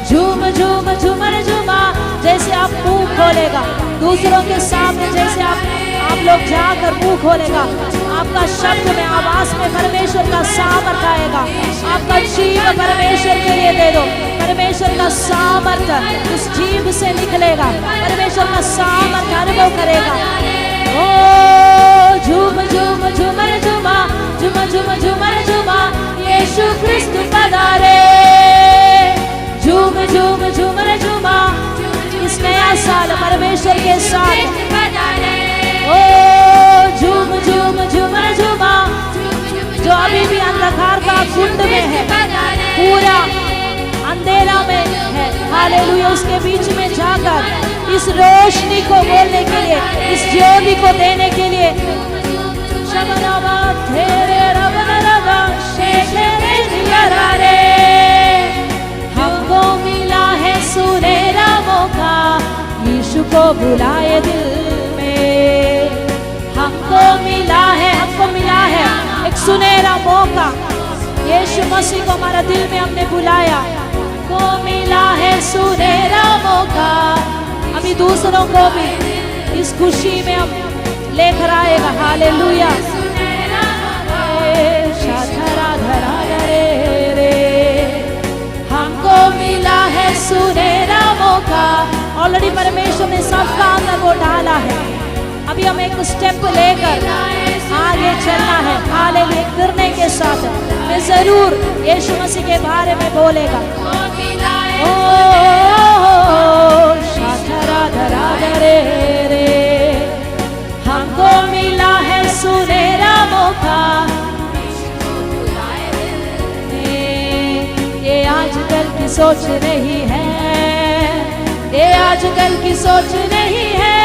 झूम झूम झूमर झूमा। जैसे आप मुंह खोलेगा दूसरों के सामने, जैसे आप लोग जाकर मुंह खोलेगा, आपका शब्द में आवाज में परमेश्वर का सामर्थ आएगा। आपका जीव परमेश्वर के लिए दे दो, परमेश्वर का सामर्थ उस जीव से निकलेगा, परमेश्वर का सामर्थ अनुभव करेगा। ओ झूम झूम हालेलुया, उसके बीच में जाकर इस रोशनी को बोलने के लिए, इस ज्योति को देने के लिए। शबरबा तेरे रबरबा शेरे दियारा रे, हमको मिला है सुनहरा मौका, यीशु को बुलाए दिल में। हमको मिला है एक सुनहरा मौका, यीशु मसीह को हमारा दिल में हमने बुलाया। हमको मिला है सुनहरा मौका, अभी दूसरों को भी इस खुशी में हम लेकर आएगा। हालेलुया, शाधरा धरा रे रे, हमको मिला है सुनहरा मौका। ऑलरेडी परमेश्वर ने सबका अंदर वो डाला है, अभी हम एक स्टेप लेकर आगे चलना है। हालेलुया, करने के साथ मैं जरूर यीशु मसीह के बारे में बोलेगा। ओ शाधरा धरा रे रे, हमको मिला है सुनहरा मौका। ये आजकल की सोच नहीं है, ये आजकल की सोच नहीं है,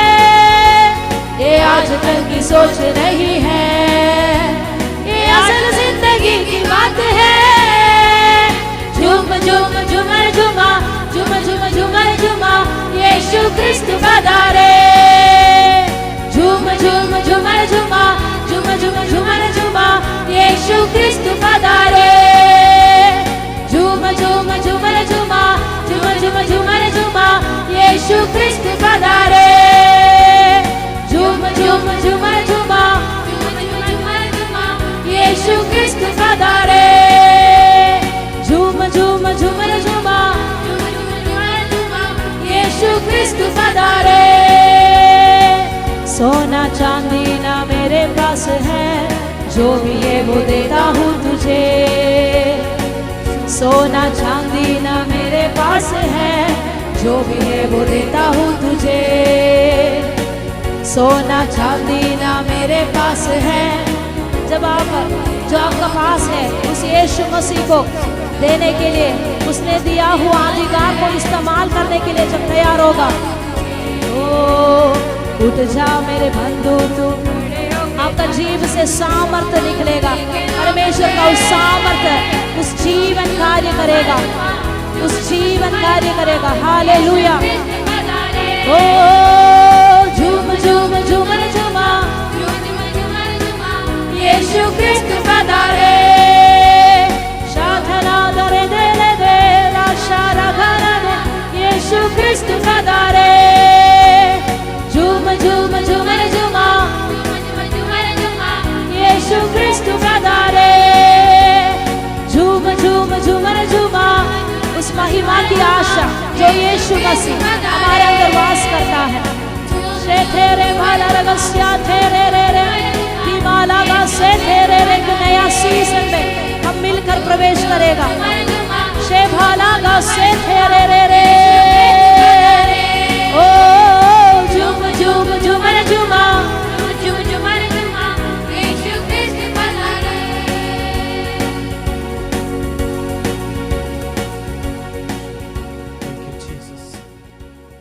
ये आजकल की सोच नहीं है, ये असल जिंदगी की बात है। झूम झूम झूमर झूमा, झूम झूम झूमर झूमा, यीशु क्रिस्त पधारे। झूम झूम झूमर झूमा, झूम झूम झूमर झूमा, यीशु क्रिस्त पधारे। झूम झूम झूमर झूमा, झूम झूम झूमर झूमा, यीशु क्रिस्त पधारे। झूम झूम झूमर झूमा, यीशु क्रिस्त पधारे। झूम झूम झूमर झूमा, यीशु क्रिस्त पधारे। सोना चांदी ना मेरे पास है, जो भी है वो देता हूँ तुझे। सोना चांदी ना मेरे पास है, जो भी है वो देता हूँ तुझे। सोना चांदी ना मेरे पास है, जब जो आपका पास है उस यीशु मसीह को देने के लिए, उसने दिया हुआ अधिकार को इस्तेमाल करने के लिए जब तैयार होगा। ओ उठ जा मेरे बंधु, तू आपका जीव से सामर्थ्य निकलेगा। परमेश्वर का उस सामर्थ्य, उस जीवन कार्य करेगा, उस जीवन कार्य करेगा। हालेलुया, ओ झूम झूम झूमर झूमा, यीशु क्रिस्त पधारे। शाधना दरे दे ले दे, राशारा घरा दे, यीशु क्रिस्त पधारे। झूम झूम झूमर झूमा, यीशु क्रिस्त पधारे। झूम झूम झूमर झूमा, उस महिमा की आशा जो यीशु मसीह हमारे अंदर वास करता है। तेरे भाला रगस्या तेरे रे रे, हिमाला का से तेरे रे, नया सीजन में हम मिलकर प्रवेश करेगा। शे भाला का से तेरे रे रे, ओ झूम झूम झूमर झूमा, झूम झूमर झूमा, यीशु क्रिस्त पधारे।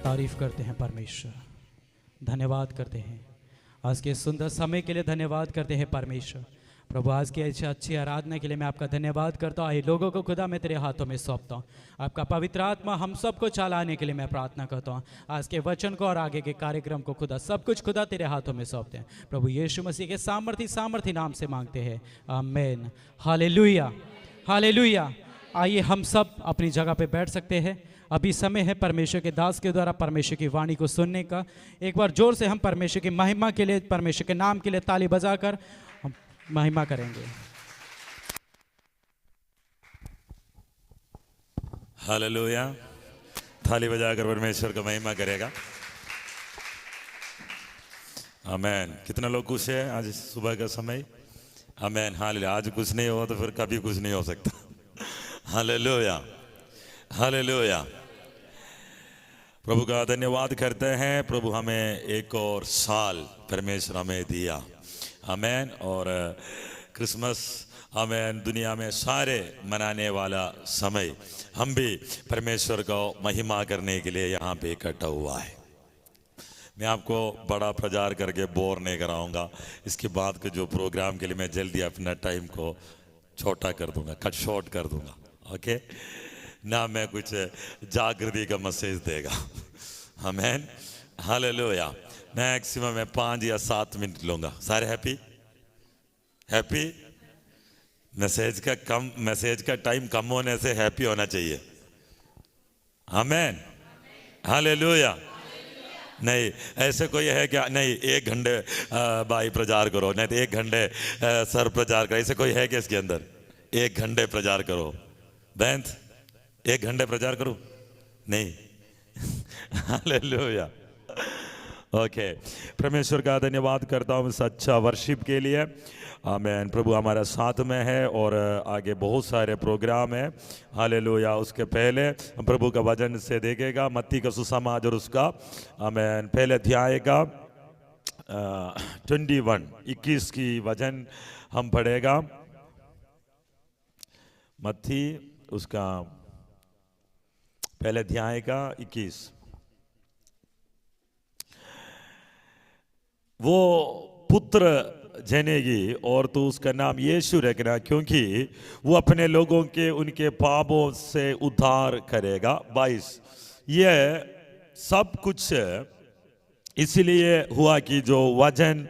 तारीफ करते हैं परमेश्वर, धन्यवाद करते हैं आज के सुंदर समय के लिए, धन्यवाद करते हैं परमेश्वर। प्रभु आज की अच्छी आराधना के लिए मैं आपका धन्यवाद करता हूँ। लोगों को खुदा मैं तेरे हाथों में सौंपता हूँ। आपका पवित्र आत्मा हम सबको चलाने के लिए मैं प्रार्थना करता हूँ। आज के वचन को और आगे के कार्यक्रम को खुदा सब कुछ खुदा तेरे हाथों में सौंपते हैं। प्रभु यीशु मसीह के सामर्थी नाम से मांगते हैं, आमीन। Hallelujah, hallelujah. आइए हम सब अपनी जगह पे बैठ सकते हैं। अभी समय है परमेश्वर के दास के द्वारा परमेश्वर की वाणी को सुनने का। एक बार जोर से हम परमेश्वर की महिमा के लिए, परमेश्वर के नाम के लिए ताली बजाकर हम महिमा करेंगे। हालेलुया, थाली बजाकर परमेश्वर का महिमा करेगा। आमीन। कितना लोग खुश है आज सुबह का समय? आमीन, हालेलुया। आज कुछ नहीं हुआ तो फिर कभी कुछ नहीं हो सकता। Hallelujah, hallelujah. प्रभु का धन्यवाद करते हैं। प्रभु हमें एक और साल परमेश्वर हमें दिया, आमीन। और क्रिसमस आमेन। दुनिया में सारे मनाने वाला समय हम भी परमेश्वर को महिमा करने के लिए यहाँ पे इकट्ठा हुआ है। मैं आपको बड़ा प्रचार करके बोर नहीं कराऊंगा। इसके बाद के जो प्रोग्राम के लिए मैं जल्दी अपना टाइम को छोटा कर दूंगा, कट शॉर्ट कर दूंगा। ओके ना, मैं कुछ जागृति का मैसेज देगा। आमेन, हालेलुया। मैक्सिमम मैं 5 या 7 मिनट लूंगा। सारे हैप्पी हैप्पी? मैसेज का टाइम कम होने से हैप्पी होना चाहिए। आमेन, हालेलुया। नहीं ऐसे कोई है क्या? नहीं 1 घंटे भाई प्रचार करो, नहीं तो 1 घंटे सर प्रचार करो, ऐसे कोई है क्या इसके अंदर? 1 घंटे प्रचार करो बहन, 1 घंटे प्रचार करो नहीं। हालेलुया। ओके, परमेश्वर का धन्यवाद करता हूँ सच्चा वर्शिप के लिए। आमेन। प्रभु हमारा साथ में है और आगे बहुत सारे प्रोग्राम है। हालेलुया। उसके पहले हम प्रभु का वचन से देखेगा मत्ती का सुसमाचार और उसका आमेन पहले अध्याय का 21 की वचन हम पढ़ेगा। मत्ती उसका पहले अध्याय का 21। वो पुत्र जनेगी और तो उसका नाम यीशु रखना, क्योंकि वो अपने लोगों के उनके पापों से उद्धार करेगा। 22। ये सब कुछ इसलिए हुआ कि जो वचन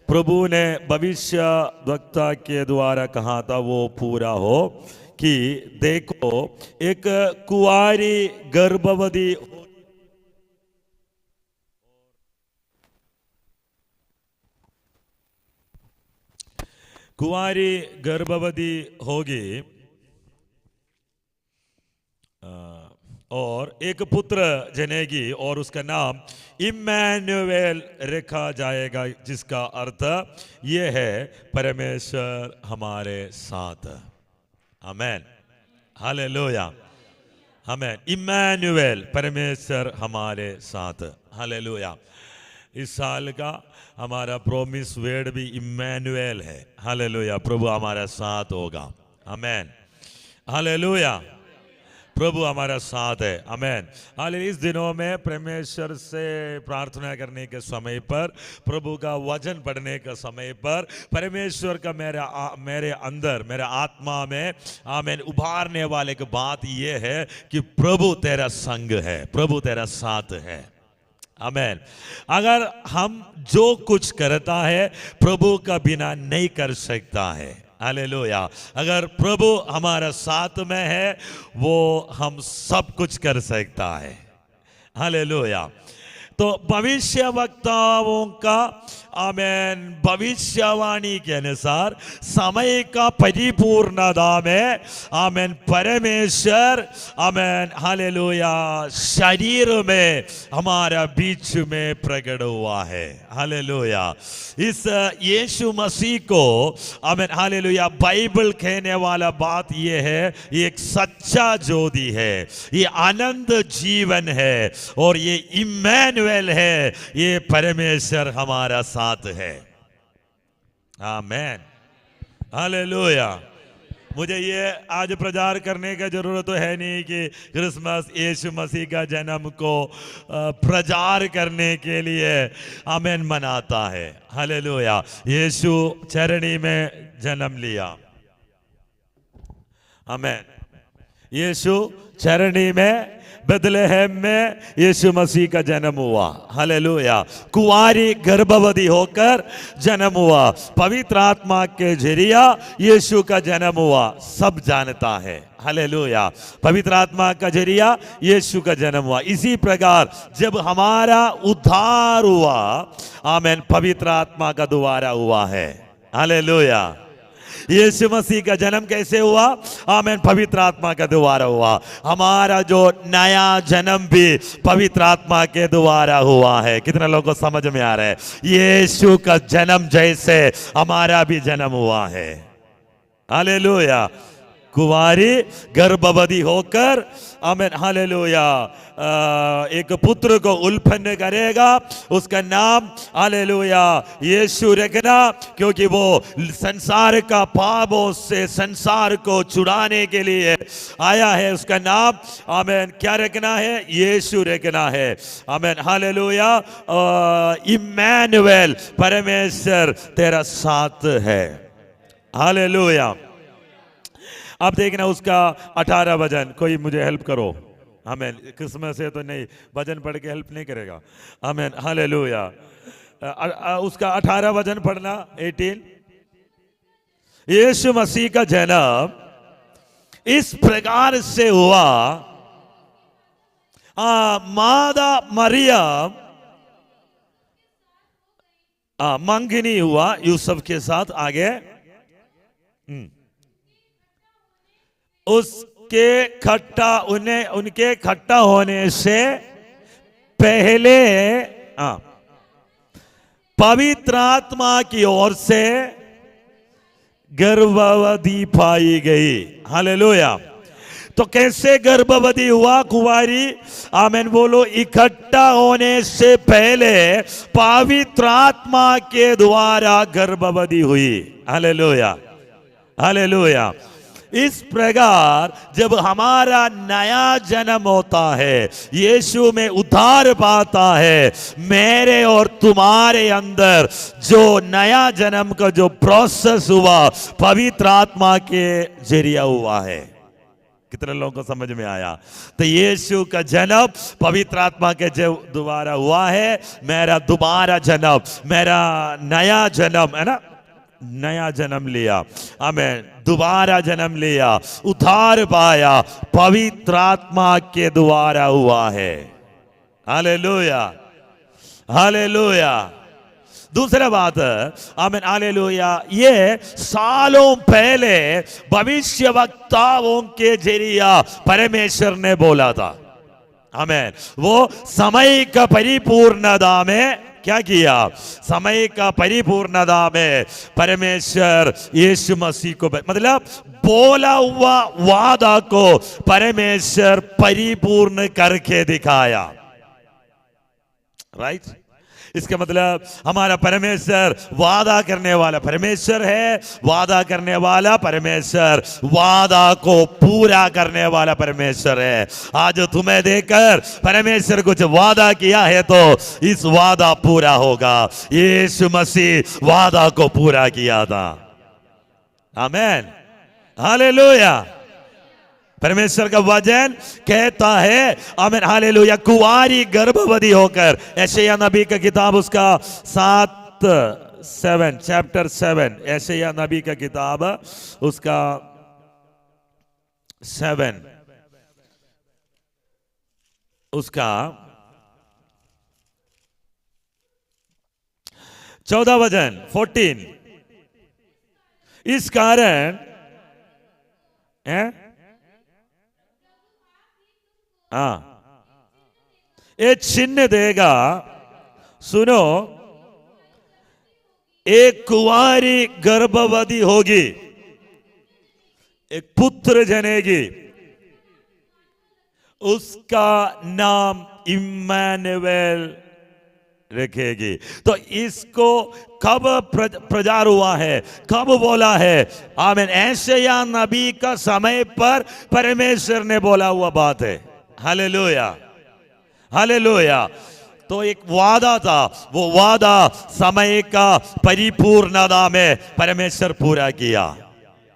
प्रभु ने भविष्यवक्ता के द्वारा कहा था वो पूरा हो, कि देखो एक कुंवारी गर्भवती होगी और एक पुत्र जनेगी और उसका नाम इम्मानुएल रखा जाएगा, जिसका अर्थ ये है परमेश्वर हमारे साथ। आमेन, हालेलुया। आमेन। इम्मानुएल, परमेश्वर हमारे साथ। हालेलुया। इस साल का हमारा प्रोमिस वर्ड भी इम्मानुएल है। हालेलुया। प्रभु हमारा साथ होगा। आमेन, हालेलुया। प्रभु हमारा साथ है। आमेन। हालेलुया। इस दिनों में परमेश्वर से प्रार्थना करने के समय पर, प्रभु का वचन पढ़ने के समय पर, परमेश्वर का मेरे अंदर, मेरे आत्मा में आमेन उभारने वाले की बात यह है कि प्रभु तेरा संग है, प्रभु तेरा साथ है। आमेन। अगर हम जो कुछ करता है प्रभु का बिना नहीं कर सकता है। हालेलुया। अगर प्रभु हमारा साथ में है वो हम सब कुछ कर सकता है। हालेलुया। तो भविष्यवक्ताओं का आमेन भविष्यवाणी के अनुसार समय का परिपूर्णता में आमेन परमेश्वर आमेन हालेलुया शरीर में हमारा बीच में प्रकट हुआ है। हालेलुया। इस यीशु मसीह को आमेन हालेलुया बाइबल कहने वाला बात ये है, ये एक सच्चा ज्योति है, ये अनंत जीवन है और ये इम्मानुएल है, ये परमेश्वर हमारा साथ है। आमेन, हालेलुया। मुझे ये आज प्रचार करने का जरूरत तो है नहीं कि क्रिसमस यीशु मसीह का जन्म को प्रचार करने के लिए आमेन मनाता है। हालेलुया। यीशु चरणी में जन्म लिया। आमेन। यीशु चरणी में बेथलेहम में यीशु मसीह का जन्म हुआ। हालेलुया। कुंवारी गर्भवती होकर जन्म हुआ, पवित्र आत्मा के जरिया यीशु का जन्म हुआ, सब जानता है। हालेलुया। पवित्र आत्मा का जरिया यीशु का जन्म हुआ। इसी प्रकार जब हमारा उद्धार हुआ आमेन पवित्र आत्मा का द्वारा हुआ है। हालेलुया। यीशु मसीह का जन्म कैसे हुआ? आमेन पवित्र आत्मा के द्वारा हुआ। हमारा जो नया जन्म भी पवित्र आत्मा के द्वारा हुआ है। कितने लोगों को समझ में आ रहा है? यीशु का जन्म जैसे हमारा भी जन्म हुआ है। हालेलुया। कुंवारी गर्भवती होकर आमेन हालेलुया एक पुत्र को उत्पन्न करेगा, उसका नाम हालेलुया यीशु रखना, क्योंकि वो संसार का पापों से संसार को छुड़ाने के लिए आया है। उसका नाम आमेन क्या रखना है? यीशु रखना है। Amen hallelujah. इम्मानुएल, परमेश्वर तेरा साथ है। हालेलुया। अब देखना उसका 18 वचन, कोई मुझे हेल्प करो। आमेन। क्रिसमस है तो नहीं, वचन पढ़ के हेल्प नहीं करेगा। Amen hallelujah. उसका 18 वचन पढ़ना, 18। यीशु मसीह का जन्म इस प्रकार से हुआ, मादा मरियम मंगनी हुआ यूसुफ के साथ। आगे उनके खट्टा होने से पहले पवित्र आत्मा की ओर से गर्भवती पाई गई। हालेलुया। तो कैसे गर्भवती हुआ कुंवारी? आमेन बोलो। इकट्ठा होने से पहले पवित्र आत्मा के द्वारा गर्भवती हुई। Hallelujah hallelujah. इस प्रकार जब हमारा नया जन्म होता है, यीशु में उद्धार पाता है, मेरे और तुम्हारे अंदर जो नया जन्म का जो प्रोसेस हुआ पवित्र आत्मा के जरिए हुआ है। कितने लोगों को समझ में आया? तो यीशु का जन्म पवित्र आत्मा के द्वारा हुआ है। मेरा दोबारा जन्म, मेरा नया जन्म है ना, नया जन्म लिया, आमेन, दोबारा जन्म लिया, उद्धार पाया, पवित्र आत्मा के द्वारा हुआ है। Hallelujah hallelujah. दूसरा बात, आमेन हालेलुया, ये सालों पहले भविष्यवक्ताओं के जरिए परमेश्वर ने बोला था। आमेन। वो समय का परिपूर्णता में क्या किया? समय का परिपूर्णता में परमेश्वर यीशु मसीह को, मतलब बोला हुआ वादा को परमेश्वर परिपूर्ण करके दिखाया। राइट? इसका मतलब हमारा परमेश्वर वादा करने वाला परमेश्वर है, वादा करने वाला परमेश्वर, वादा को पूरा करने वाला परमेश्वर है। आज तुम्हें देखकर परमेश्वर कुछ वादा किया है तो इस वादा पूरा होगा। यीशु मसीह वादा को पूरा किया था। Amen hallelujah. परमेश्वर का वचन कहता है, आमीन हालेलुया, कुंवारी गर्भवती होकर, यशायाह नबी का किताब उसका 7 चैप्टर 7, यशायाह नबी का किताब उसका 7 उसका 14 वचन 14। इस कारण ये चिन्ह देगा, सुनो, एक कुंवारी गर्भवती होगी, एक पुत्र जनेगी, उसका नाम इम्मानुएल रखेगी। तो इसको कब प्रचार हुआ है, कब बोला है? आमीन, यशायाह नबी का समय पर परमेश्वर ने बोला हुआ बात है। Hallelujah hallelujah. तो एक वादा था, वो वादा समय का परिपूर्णता में परमेश्वर पूरा किया।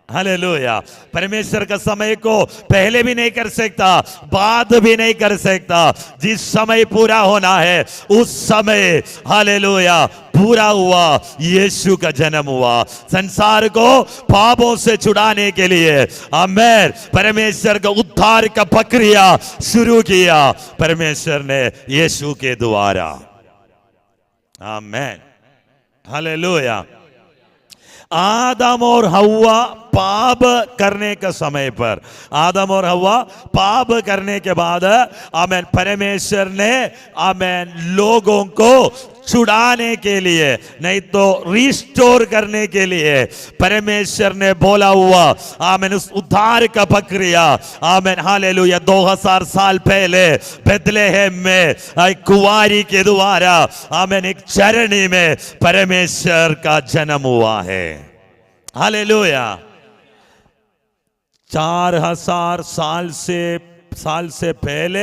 हालेलुया। परमेश्वर का समय को पहले भी नहीं कर सकता, बाद भी नहीं कर सकता। जिस समय पूरा होना है उस समय हालेलुया पूरा हुआ। यीशु का जन्म हुआ संसार को पापों से छुड़ाने के लिए। आमीन। परमेश्वर का उद्धार का प्रक्रिया शुरू किया परमेश्वर ने यीशु के द्वारा। आमीन हालेलुया। आदम और हव्वा पाप करने के समय पर, आदम और हव्वा पाप करने के बाद आमीन, परमेश्वर ने आमीन लोगों को छुड़ाने के लिए, नहीं तो रिस्टोर करने के लिए परमेश्वर ने बोला हुआ आमीन उस उद्धार का प्रक्रिया आमीन हालेलुया 2000 साल पहले बेथलेहम में एक कुंवारी के द्वारा आमीन एक चरणी में परमेश्वर का जन्म हुआ है। हालेलुया। 4000 साल से पहले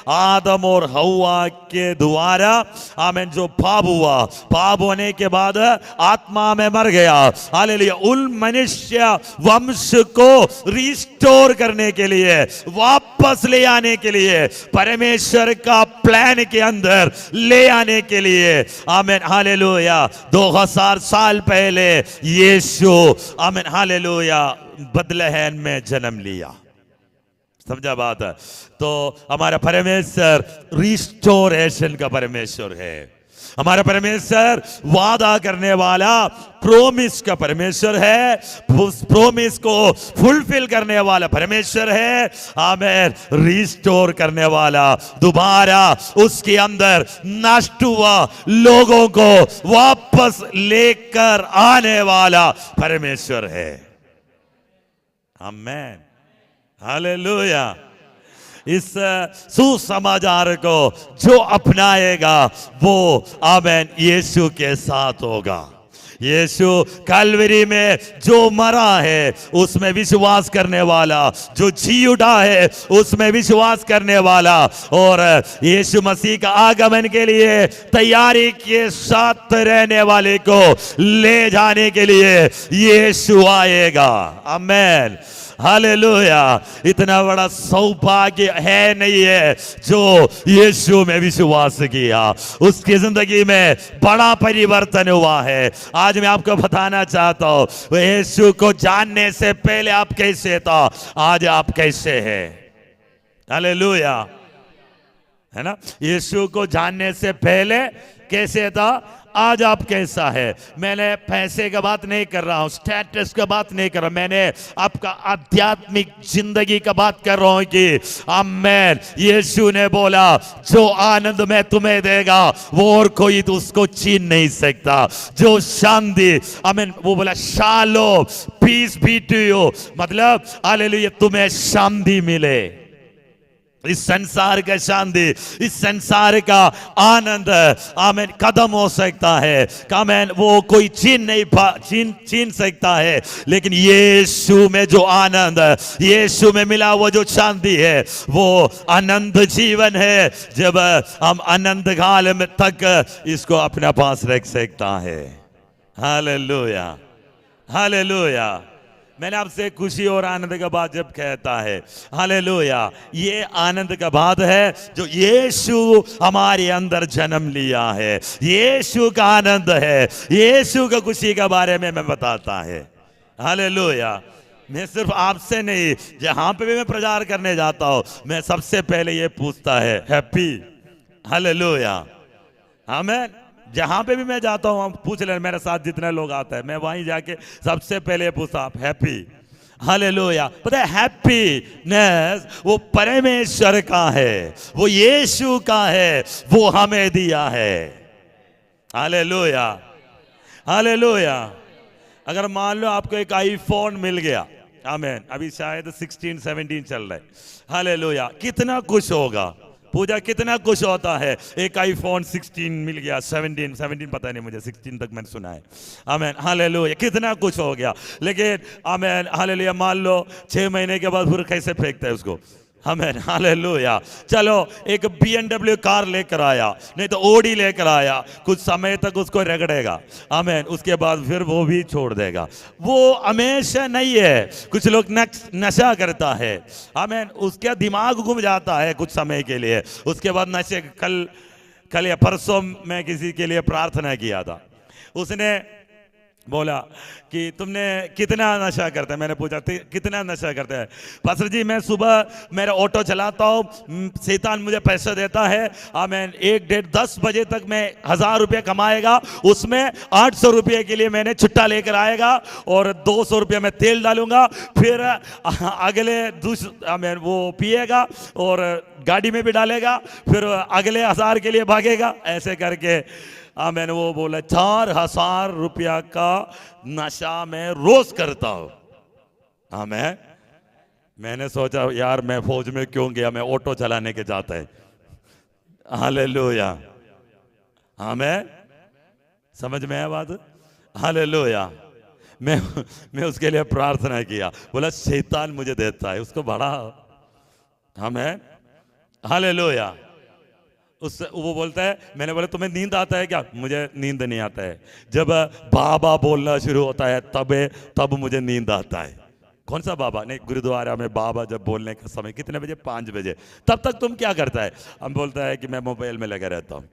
आदम और हव्वा के द्वारा आमीन जो पाप हुआ, पाप होने के बाद आत्मा में मर गया। हालेलुया। उन मनुष्य वंश को रिस्टोर करने के लिए, वापस ले आने के लिए, परमेश्वर का प्लान के अंदर ले आने के लिए आमीन हालेलुया 2000 साल पहले यीशु आमीन हालेलुया बेथलेहम में जन्म लिया। समझा बात है? तो हमारा परमेश्वर रिस्टोरेशन का परमेश्वर है। हमारा परमेश्वर वादा करने वाला प्रोमिस का परमेश्वर है, उस प्रोमिस को फुलफिल करने वाला परमेश्वर है। आमीन। रिस्टोर करने वाला, दोबारा उसके अंदर नष्ट हुआ लोगों को वापस लेकर आने वाला परमेश्वर है। आमीन। हालेलुया। इस सुसमाचार को जो अपनाएगा वो आमीन यीशु के साथ होगा। यीशु कलवरी में जो मरा है उसमें विश्वास करने वाला, जो जी उठा है उसमें विश्वास करने वाला, और यीशु मसीह का आगमन के लिए तैयारी के साथ रहने वाले को ले जाने के लिए यीशु आएगा। आमीन। हालेलुया। इतना बड़ा सौभाग्य है नहीं है जो यीशु में विश्वास किया, उसकी जिंदगी में बड़ा परिवर्तन हुआ है। आज मैं आपको बताना चाहता हूं यीशु को जानने से पहले आप कैसे था, आज आप कैसे हैं। हालेलुया। है ना? यीशु को जानने से पहले कैसे था, आज आप कैसा है। मैंने पैसे का बात नहीं कर रहा हूं, स्टेटस का बात नहीं कर रहा, मैंने आपका आध्यात्मिक जिंदगी का बात कर रहा हूं कि आमीन यीशु ने बोला जो आनंद मैं तुम्हें देगा वो और कोई तो उसको छीन नहीं सकता। जो शांति आमीन वो बोला शालो पीस बी टू यू, मतलब हालेलुया तुम्हें शांति मिले। इस संसार का शांति, इस संसार का आनंद आमीन कदम हो सकता है, आमीन वो कोई छीन सकता है, लेकिन यीशु में जो आनंद, यीशु में मिला वो जो शांति है वो अनंत जीवन है। जब हम अनंत काल में तक इसको अपने पास रख सकता है। हालेलुया। हालेलुया। मैंने आपसे खुशी और आनंद का बात जब कहता है, हालेलुया, ये आनंद का बात है जो यीशु हमारे अंदर जन्म लिया है। यीशु का आनंद है, यीशु का खुशी के बारे में मैं बताता है। हालेलुया। मैं सिर्फ आपसे नहीं, जहां पे भी मैं प्रचार करने जाता हूं मैं सबसे पहले ये पूछता है हैप्पी। हालेलुया। आमीन। जहां पे भी मैं जाता हूं पूछ लेना, मेरे साथ जितने लोग आते हैं मैं वहीं जाके सबसे पहले पूछता आप हैप्पी। हालेलुया। पता है हैप्पीनेस वो परमेश्वर का है, वो यीशु का है, वो हमें दिया है। हालेलुया। हालेलुया। अगर मान लो आपको एक आईफोन मिल गया, आमीन, अभी शायद 16-17 चल रहा है, हालेलुया, कितना खुश होगा। पूजा कितना खुश होता है, एक आईफोन 16 मिल गया, 17 पता नहीं मुझे, 16 तक मैंने सुना है। आमीन। हालेलुया। कितना खुश हो गया। लेकिन आमीन हालेलुया मान लो 6 महीने के बाद फिर कैसे फेंकता है उसको। आमीन। हालेलुया। चलो एक BMW कार लेकर आया, नहीं तो ओडी लेकर आया, कुछ समय तक उसको रगड़ेगा, आमीन, उसके बाद फिर वो भी छोड़ देगा। वो हमेशा नहीं है। कुछ लोग नशा करता है, आमीन, उसका दिमाग घूम जाता है कुछ समय के लिए, उसके बाद नशे। कल या परसों मैं किसी के लिए प्रार्थना किया था, उसने बोला कि तुमने कितना नशा करता है। मैंने पूछा कितना नशा करता है। पास्टर जी मैं सुबह मेरा ऑटो चलाता हूँ, शैतान मुझे पैसा देता है, आमीन, 1-10 बजे तक मैं 1000 रुपये कमाएगा, उसमें 800 रुपये के लिए मैंने छुट्टा लेकर आएगा और 200 रुपये में तेल डालूंगा, फिर अगले आमीन वो पिएगा और गाड़ी में भी डालेगा, फिर अगले 1000 के लिए भागेगा। ऐसे करके आमेन। वो बोला 4,000 रुपया का नशा मैं रोज करता हूं। आमेन। मैंने सोचा यार मैं फौज में क्यों गया, मैं ऑटो चलाने के जाता है। हालेलुया। आमेन। समझ में आया बात? हालेलुया। मैं उसके लिए प्रार्थना किया, बोला शैतान मुझे देता है, उसको बढ़ा। आमेन। हालेलुया। उससे वो बोलता है, मैंने बोला तुम्हें नींद आता है क्या? मुझे नींद नहीं आता है। जब बाबा बोलना शुरू होता है तब मुझे नींद आता है। कौन सा बाबा? नहीं, गुरुद्वारा में बाबा जब बोलने का समय कितने बजे? 5 बजे। तब तक तुम क्या करता है? हम बोलता है कि मैं मोबाइल में लगा रहता हूं।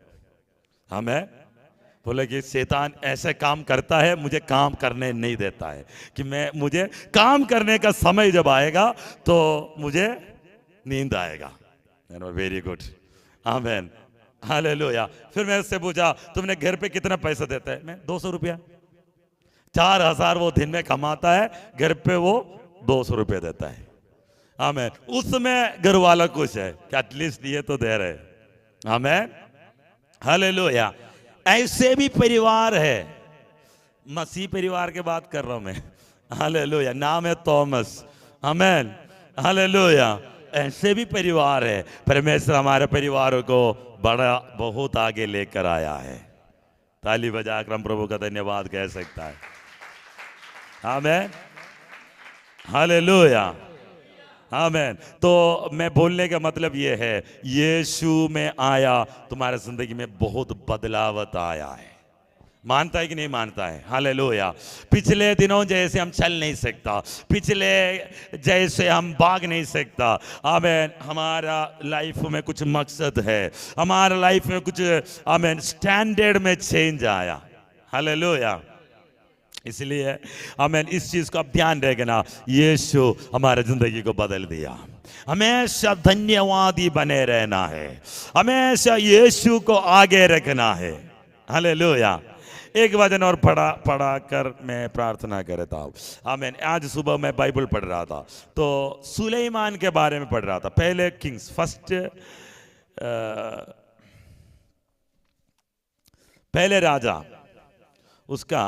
हमें बोले कि शैतान ऐसे काम करता है, मुझे काम करने नहीं देता है, कि मुझे काम करने का समय जब आएगा तो मुझे नींद आएगा। Very good. आमेन। हालेलुया। फिर मैं उससे पूछा तुमने घर पे कितना पैसा देता है? मैं 200 रुपया। 4,000 वो दिन में कमाता है, घर पे वो 200 रुपये देता है। आमेन। उसमें घर वाला खुश है कि एटलीस्ट ये तो दे रहे। आमेन। हालेलुया। ऐसे भी परिवार है, मसीह परिवार की बात कर रहा हूं मैं। हालेलुया। नाम है थॉमस। आमेन। हालेलुया। ऐसे भी परिवार है। परमेश्वर हमारे परिवारों को बहुत आगे लेकर आया है। ताली बजाकर हम प्रभु का धन्यवाद कह सकता है। आमेन। हालेलुया। आमेन। तो मैं बोलने का मतलब ये है, यीशु में आया, तुम्हारे जिंदगी में बहुत बदलाव आया है। मानता है कि नहीं मानता है? हालेलुया। पिछले दिनों जैसे हम चल नहीं सकता, पिछले जैसे हम भाग नहीं सकता। आमेन। हमारा लाइफ में कुछ मकसद है, हमारा लाइफ में कुछ आमेन स्टैंडर्ड में चेंज आया। हालेलुया। इसलिए आमेन, इस चीज का ध्यान रखना, यीशु हमारे जिंदगी को बदल दिया। हमेशा धन्यवादी बने रहना है, हमेशा यीशु को आगे रखना है। हालेलुया। एक वचन और पढ़ा कर मैं प्रार्थना करता हूँ। आमीन। आज सुबह मैं बाइबल पढ़ रहा था तो सुलेमान के बारे में पढ़ रहा था। पहले किंग्स फर्स्ट, पहले राजा उसका,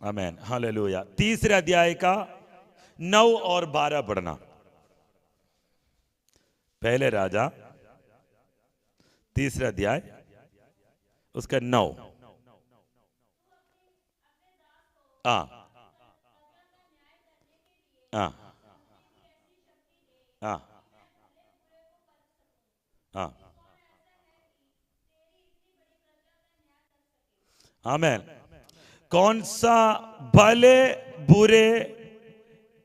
आमीन। हालेलुया। 3 अध्याय का 9 और 12 पढ़ना। पहले राजा 3 अध्याय उसका 9। आमीन। कौन सा भले बुरे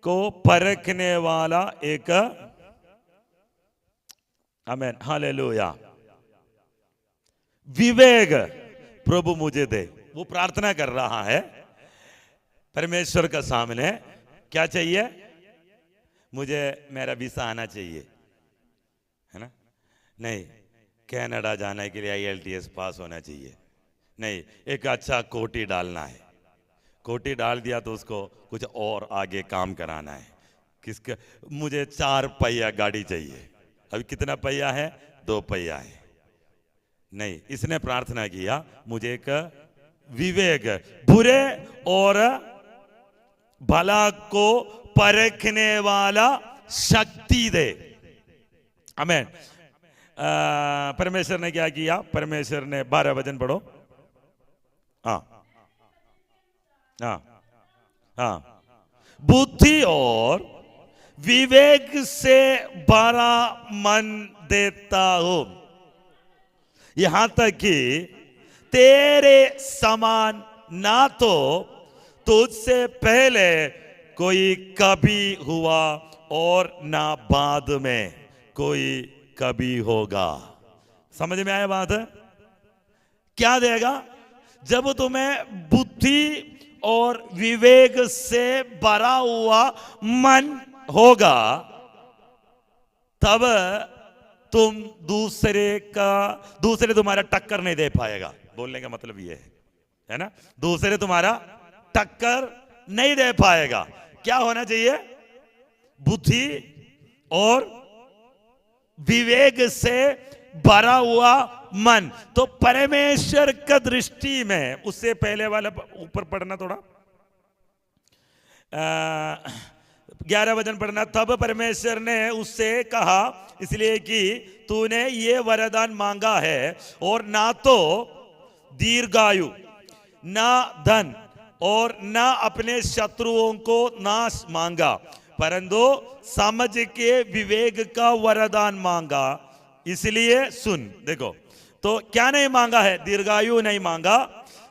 को परखने वाला एक, आमीन। हालेलुया, विवेक प्रभु मुझे दे। वो प्रार्थना कर रहा है परमेश्वर का सामने। क्या चाहिए? मुझे मेरा वीसा आना चाहिए, है ना? नहीं, कनाडा जाने के लिए IELTS पास होना चाहिए। नहीं, एक अच्छा कोटी डालना है। कोटी डाल दिया तो उसको कुछ और आगे काम कराना है। किसका? मुझे 4 पहिया गाड़ी चाहिए। अभी कितना पहिया है? 2 पहिया है। नहीं, इसने प्रार्थना किया मुझे एक विवेक, बुरे और भला को परखने वाला शक्ति दे। आमीन। परमेश्वर ने क्या किया? परमेश्वर ने 12 वचन पढ़ो। बुद्धि और विवेक से भरा मन देता हूं, यहां तक कि तेरे समान ना तो तुझसे पहले कोई कभी हुआ और ना बाद में कोई कभी होगा। समझ में आया बात? क्या देगा? जब तुम्हें बुद्धि और विवेक से भरा हुआ मन होगा, तब तुम दूसरे तुम्हारा टक्कर नहीं दे पाएगा। बोलने का मतलब ये है ना? दूसरे तुम्हारा टक्कर नहीं दे पाएगा। क्या होना चाहिए? बुद्धि और विवेक से भरा हुआ मन। तो परमेश्वर का दृष्टि में, उससे पहले वाला ऊपर पढ़ना थोड़ा, 11 वचन पढ़ना। तब परमेश्वर ने उससे कहा, इसलिए कि तूने ये वरदान मांगा है और ना तो दीर्घायु, ना धन और ना अपने शत्रुओं को नाश मांगा, परंतु समझ के विवेक का वरदान मांगा। इसलिए सुन, देखो तो क्या नहीं मांगा है? दीर्घायु नहीं मांगा,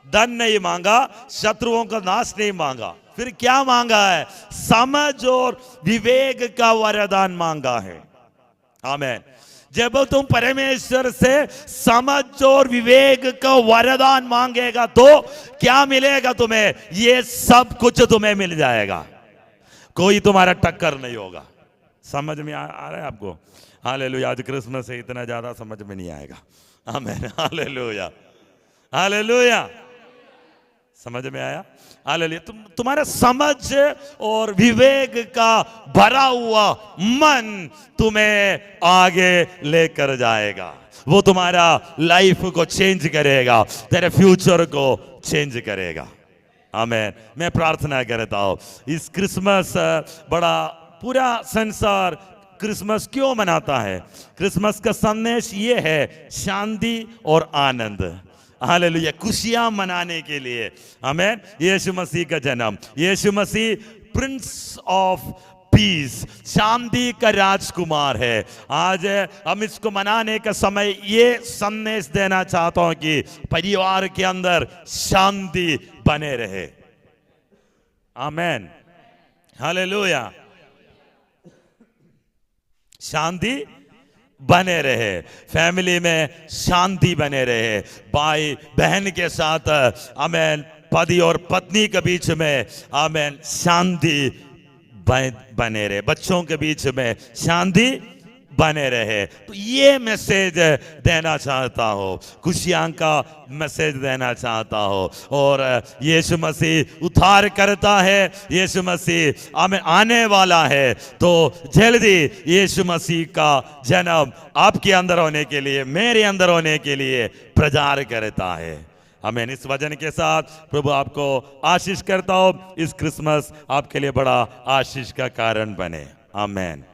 धन नहीं मांगा, शत्रुओं का नाश नहीं मांगा, फिर क्या मांगा है? समझ और विवेक का वरदान मांगा है। आमीन। जब तुम परमेश्वर से समझ और विवेक का वरदान मांगेगा तो क्या मिलेगा तुम्हें? ये सब कुछ तुम्हें मिल जाएगा, कोई तुम्हारा टक्कर नहीं होगा। समझ में आ रहा है आपको? हालेलुया। आज क्रिसमस है, इतना ज्यादा समझ में नहीं आएगा। आमीन। Hallelujah, hallelujah. समझ में आया? हालेलुया। तुम्हारा समझ और विवेक का भरा हुआ मन तुम्हें आगे लेकर जाएगा। वो तुम्हारा लाइफ को चेंज करेगा, तेरे फ्यूचर को चेंज करेगा। आमीन। मैं प्रार्थना करता हूं, इस क्रिसमस बड़ा पूरा संसार क्रिसमस क्यों मनाता है? क्रिसमस का संदेश ये है, शांति और आनंद। हालेलुया। खुशियां मनाने के लिए। आमीन। यीशु मसीह का जन्म, यीशु मसीह प्रिंस ऑफ पीस, शांति का राजकुमार है। आज हम इसको मनाने का समय ये संदेश देना चाहता हूं कि परिवार के अंदर शांति बने रहे। आमीन। हालेलुया। शांति बने रहे, फैमिली में शांति बने रहे, भाई बहन के साथ, आमीन, पति और पत्नी के बीच में, आमीन, शांति बने रहे, बच्चों के बीच में शांति बने रहे। तो ये मैसेज देना चाहता हो, खुशियां का मैसेज देना चाहता हो। और यीशु मसीह उद्धार करता है, यीशु मसीह आने वाला है। तो जल्दी यीशु मसीह का जन्म आपके अंदर होने के लिए, मेरे अंदर होने के लिए प्रचार करता है। आमीन। इस वचन के साथ प्रभु आपको आशीष करता हो। इस क्रिसमस आपके लिए बड़ा आशीष का कारण बने। आमीन।